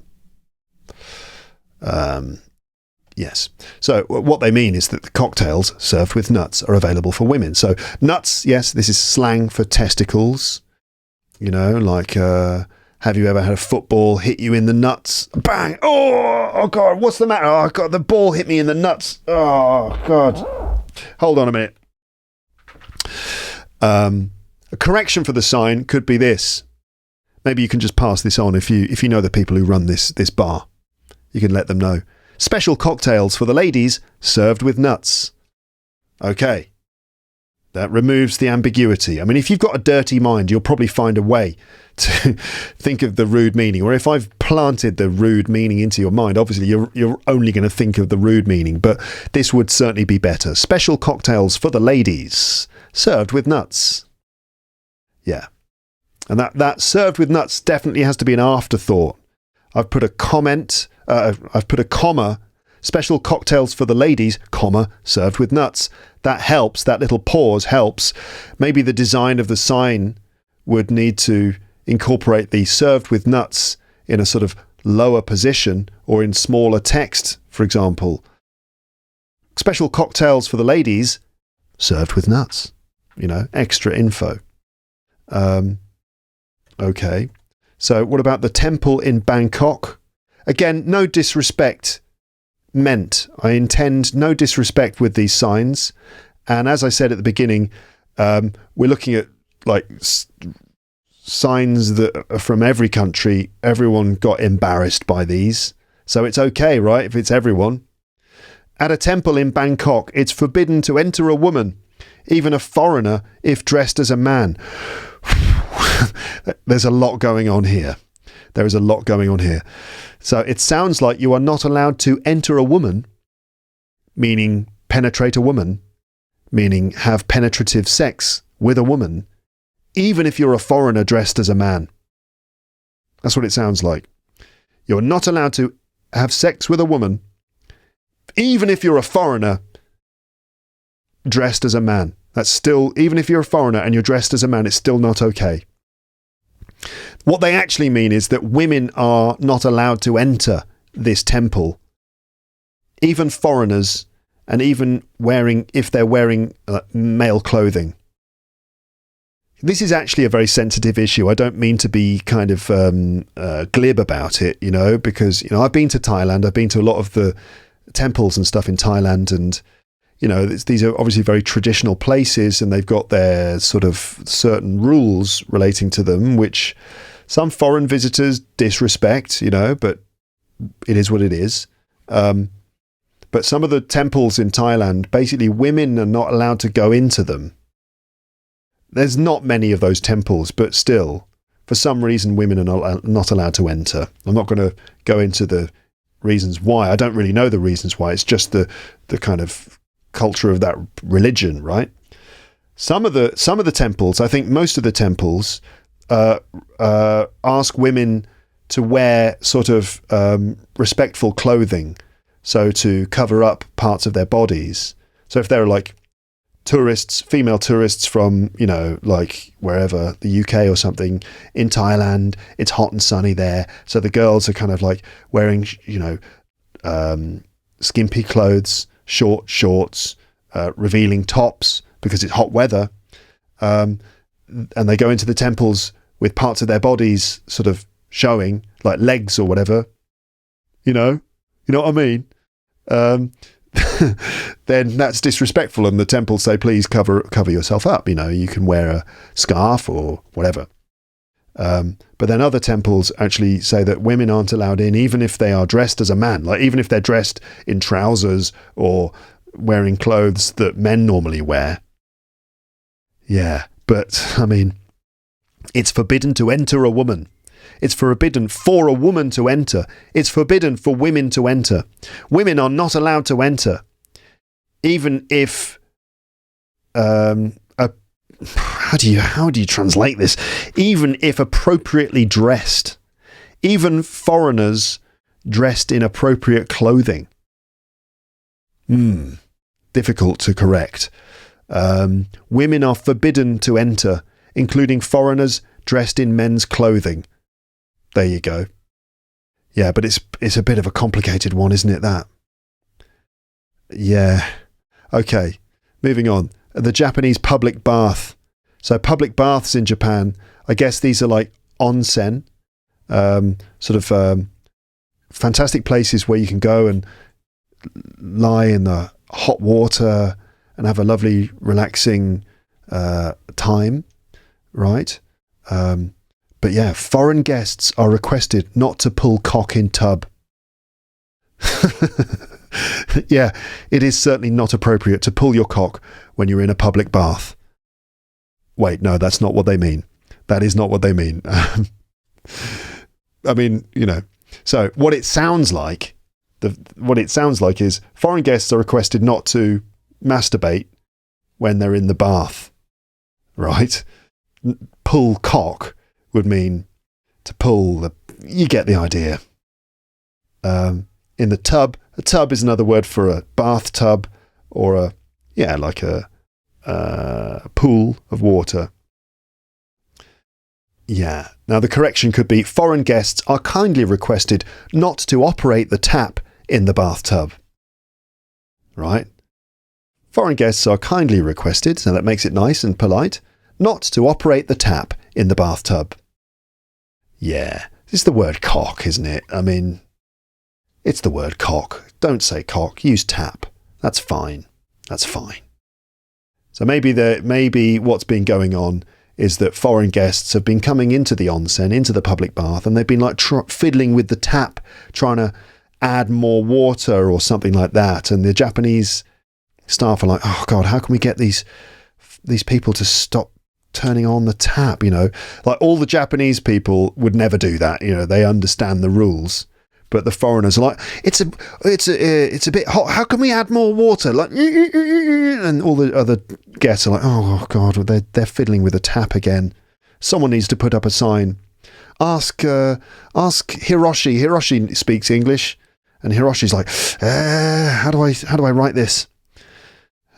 Yes. So what they mean is that the cocktails served with nuts are available for women. So nuts, yes, this is slang for testicles. You know, like, have you ever had a football hit you in the nuts? Bang! Oh God, what's the matter? Oh God, the ball hit me in the nuts. Oh God. Hold on a minute. A correction for the sign could be this. Maybe you can just pass this on if you know the people who run this bar. You can let them know. Special cocktails for the ladies served with nuts. Okay. That removes the ambiguity. I mean, if you've got a dirty mind, you'll probably find a way to think of the rude meaning. Or if I've planted the rude meaning into your mind, obviously you're only going to think of the rude meaning. But this would certainly be better. Special cocktails for the ladies served with nuts. Yeah. And that served with nuts definitely has to be an afterthought. I've put a comment. I've put a comma, special cocktails for the ladies, comma, served with nuts. That helps. That little pause helps. Maybe the design of the sign would need to incorporate the served with nuts in a sort of lower position or in smaller text, for example. Special cocktails for the ladies, served with nuts. You know, extra info. Okay. So what about the temple in Bangkok? Again, no disrespect meant. I intend no disrespect with these signs. And as I said at the beginning, we're looking at like signs that are from every country. Everyone got embarrassed by these. So it's okay, right? If it's everyone. At a temple in Bangkok, it's forbidden to enter a woman, even a foreigner, if dressed as a man. There's a lot going on here. There is a lot going on here. So it sounds like you are not allowed to enter a woman, meaning penetrate a woman, meaning have penetrative sex with a woman, even if you're a foreigner dressed as a man. That's what it sounds like. You're not allowed to have sex with a woman, even if you're a foreigner dressed as a man. That's still, even if you're a foreigner and you're dressed as a man, it's still not okay. What they actually mean is that women are not allowed to enter this temple, even foreigners, and even if they're wearing male clothing. This is actually a very sensitive issue. I don't mean to be kind of glib about it, you know, because, you know, I've been to Thailand. I've been to a lot of the temples and stuff in Thailand, and you know, these are obviously very traditional places, and they've got their sort of certain rules relating to them, which some foreign visitors disrespect, you know, but it is what it is. But some of the temples in Thailand, basically women are not allowed to go into them. There's not many of those temples, but still, for some reason, women are not allowed to enter. I'm not going to go into the reasons why. I don't really know the reasons why. It's just the kind of culture of that religion, right? Some of the temples, I think most of the temples, ask women to wear sort of respectful clothing, so to cover up parts of their bodies. So if they're like tourists, female tourists from, you know, like wherever, the UK or something, in Thailand, it's hot and sunny there, so the girls are kind of like wearing, you know, skimpy clothes, short shorts, revealing tops because it's hot weather, and they go into the temples with parts of their bodies sort of showing, like legs or whatever, you know what I mean? Then that's disrespectful, and the temples say, please cover yourself up, you know, you can wear a scarf or whatever. But then other temples actually say that women aren't allowed in, even if they are dressed as a man, like even if they're dressed in trousers or wearing clothes that men normally wear. Yeah, but I mean, it's forbidden to enter a woman. It's forbidden for a woman to enter. It's forbidden for women to enter. Women are not allowed to enter, even if how do you translate this? Even if appropriately dressed, even foreigners dressed in appropriate clothing. difficult to correct. Women are forbidden to enter, including foreigners dressed in men's clothing. There you go. Yeah, but it's a bit of a complicated one, isn't it, that? Yeah. Okay, moving on. The Japanese public bath. So public baths in Japan, I guess these are like onsen, fantastic places where you can go and lie in the hot water and have a lovely, relaxing time, right? But yeah, foreign guests are requested not to pull cock in tub. Yeah, it is certainly not appropriate to pull your cock when you're in a public bath. Wait, no, that's not what they mean. That is not what they mean. I mean, you know. So what it sounds like, is foreign guests are requested not to masturbate when they're in the bath, right? Pull cock would mean to pull you get the idea. In the tub, a tub is another word for a bathtub or like a pool of water. Yeah. Now the correction could be foreign guests are kindly requested not to operate the tap in the bathtub. Right? Foreign guests are kindly requested, so that makes it nice and polite, not to operate the tap in the bathtub. Yeah. It's the word cock, isn't it? I mean, it's the word cock. Don't say cock. Use tap. That's fine. That's fine. So maybe what's been going on is that foreign guests have been coming into the onsen, into the public bath, and they've been like fiddling with the tap, trying to add more water or something like that. And the Japanese staff are like, oh God, how can we get these people to stop turning on the tap? You know, like all the Japanese people would never do that. You know, they understand the rules. But the foreigners are like, it's a bit hot. How can we add more water? Like, and all the other guests are like, oh God, they're fiddling with the tap again. Someone needs to put up a sign. Ask Hiroshi. Hiroshi speaks English, and Hiroshi's like, how do I write this?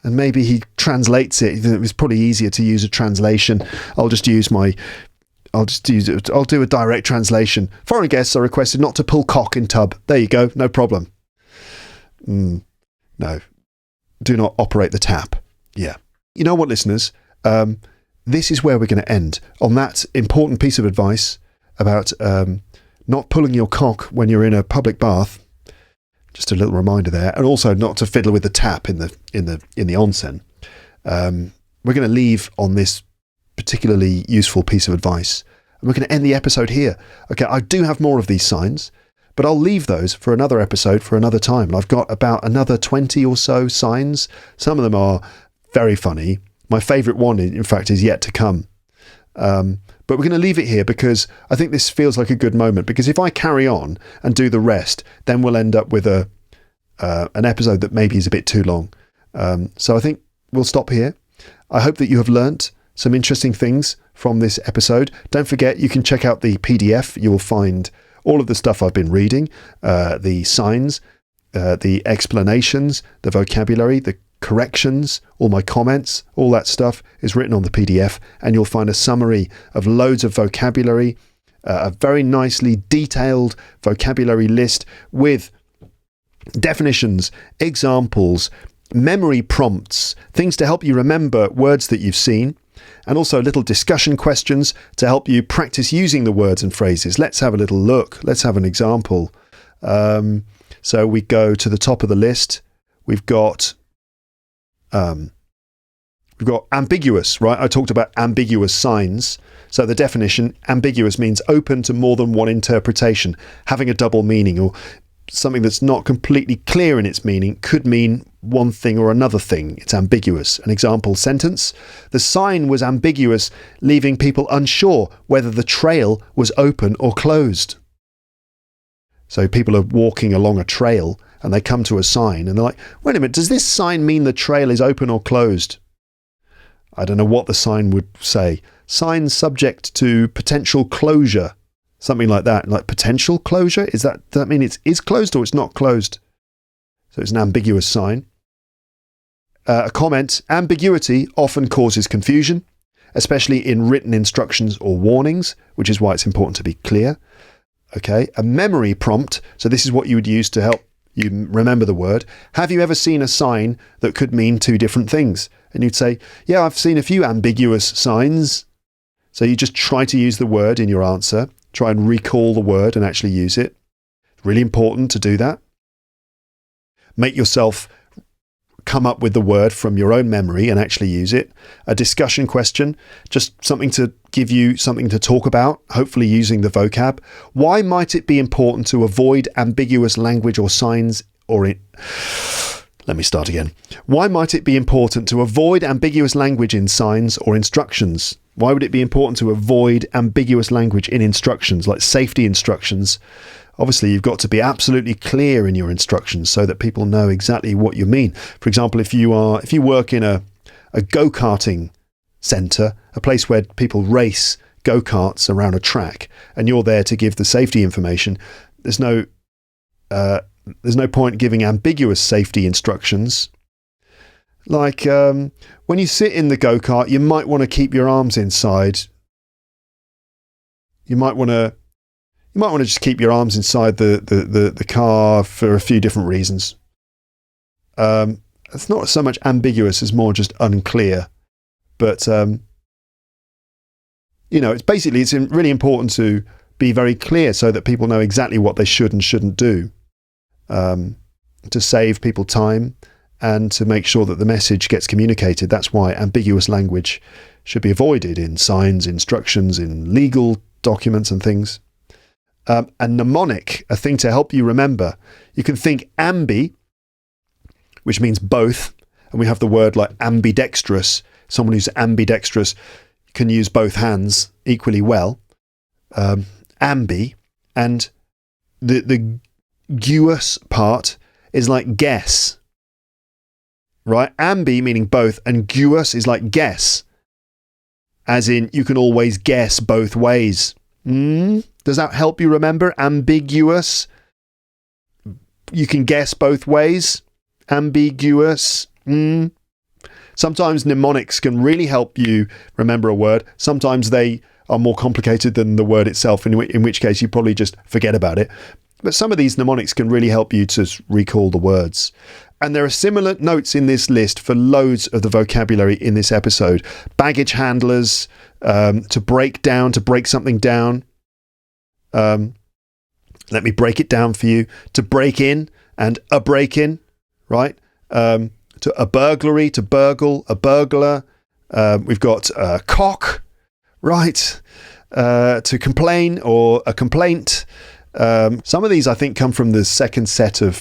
And maybe he translates it. It was probably easier to use a translation. I'll do a direct translation. Foreign guests are requested not to pull cock in tub. There you go. No problem. No. Do not operate the tap. Yeah. You know what, listeners? This is where we're going to end. On that important piece of advice about not pulling your cock when you're in a public bath. Just a little reminder there. And also not to fiddle with the tap in the onsen. We're going to leave on this particularly useful piece of advice. And we're going to end the episode here. Okay, I do have more of these signs, but I'll leave those for another episode for another time. And I've got about another 20 or so signs. Some of them are very funny. My favourite one, in fact, is yet to come. But we're going to leave it here because I think this feels like a good moment. Because if I carry on and do the rest, then we'll end up with an episode that maybe is a bit too long. So I think we'll stop here. I hope that you have learnt some interesting things from this episode. Don't forget, you can check out the PDF. You will find all of the stuff I've been reading, the signs, the explanations, the vocabulary, the corrections, all my comments, all that stuff is written on the PDF, and you'll find a summary of loads of vocabulary, a very nicely detailed vocabulary list with definitions, examples, memory prompts, things to help you remember words that you've seen, and also little discussion questions to help you practice using the words and phrases. Let's have a little look. Let's have an example. So we go to the top of the list. We've got ambiguous, right? I talked about ambiguous signs. So the definition, ambiguous means open to more than one interpretation, having a double meaning, or something that's not completely clear in its meaning could mean one thing or another thing. It's ambiguous. An example sentence: the sign was ambiguous, leaving people unsure whether the trail was open or closed. So people are walking along a trail and they come to a sign and they're like, wait a minute, does this sign mean the trail is open or closed? I don't know what the sign would say. Sign subject to potential closure. Something like that, like potential closure. Does that mean it is closed or it's not closed? So it's an ambiguous sign. a comment, ambiguity often causes confusion, especially in written instructions or warnings, which is why it's important to be clear. Okay, a memory prompt. So this is what you would use to help you remember the word. Have you ever seen a sign that could mean two different things? And you'd say, yeah, I've seen a few ambiguous signs. So you just try to use the word in your answer. Try and recall the word and actually use it. Really important to do that. Make yourself come up with the word from your own memory and actually use it. A discussion question, just something to give you something to talk about, hopefully using the vocab. Why might it be important to avoid ambiguous language or signs Let me start again. Why might it be important to avoid ambiguous language in signs or instructions? Why would it be important to avoid ambiguous language in instructions, like safety instructions? Obviously, you've got to be absolutely clear in your instructions so that people know exactly what you mean. For example, if you work in a go-karting centre, a place where people race go-karts around a track, and you're there to give the safety information, there's no point giving ambiguous safety instructions. Like when you sit in the go-kart, you might want to keep your arms inside. You might want to just keep your arms inside the car for a few different reasons. It's not so much ambiguous as more just unclear. But, it's really important to be very clear so that people know exactly what they should and shouldn't do, to save people time and to make sure that the message gets communicated. That's why ambiguous language should be avoided in signs, instructions, in legal documents and things. A mnemonic, a thing to help you remember. You can think ambi, which means both, and we have the word like ambidextrous. Someone who's ambidextrous can use both hands equally well. Ambi, and the guous part is like guess, right? Ambi meaning both, and guous is like guess, as in you can always guess both ways. Does that help you remember? Ambiguous. You can guess both ways. Ambiguous. Sometimes mnemonics can really help you remember a word. Sometimes they are more complicated than the word itself, in which case you probably just forget about it. But some of these mnemonics can really help you to recall the words. And there are similar notes in this list for loads of the vocabulary in this episode. Baggage handlers, to break something down. Let me break it down for you. To break in and a break in, right? To a burglary, to burgle, a burglar. We've got cock, right? To complain or a complaint. Some of these I think come from the second set of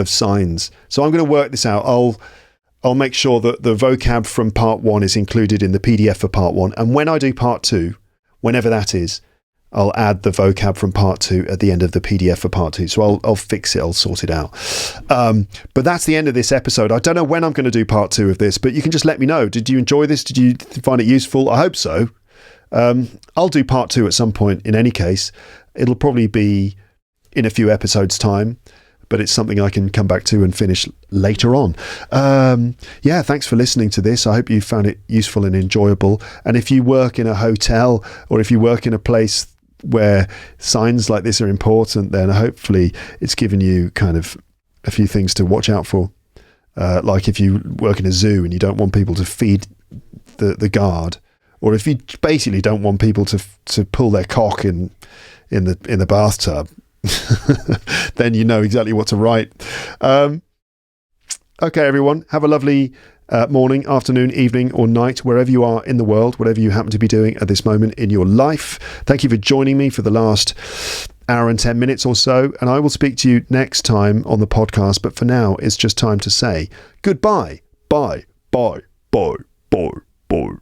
signs. So I'm going to work this out. I'll make sure that the vocab from part 1 is included in the PDF for part 1. And when I do part 2, whenever that is, I'll add the vocab from part 2 at the end of the PDF for part 2. So I'll fix it. I'll sort it out. But that's the end of this episode. I don't know when I'm going to do part 2 of this, but you can just let me know. Did you enjoy this? Did you find it useful? I hope so. I'll do part 2 at some point in any case. It'll probably be in a few episodes' time, but it's something I can come back to and finish later on. Thanks for listening to this. I hope you found it useful and enjoyable. And if you work in a hotel or if you work in a place where signs like this are important, then hopefully it's given you kind of a few things to watch out for. Like if you work in a zoo and you don't want people to feed the guard, or if you basically don't want people to pull their cock in the bathtub, then you know exactly what to write. Okay, everyone, have a lovely morning, afternoon, evening, or night, wherever you are in the world, whatever you happen to be doing at this moment in your life. Thank you for joining me for the last hour and 10 minutes or so, and I will speak to you next time on the podcast. But for now, it's just time to say goodbye. Bye, bye, bye, bye, bye.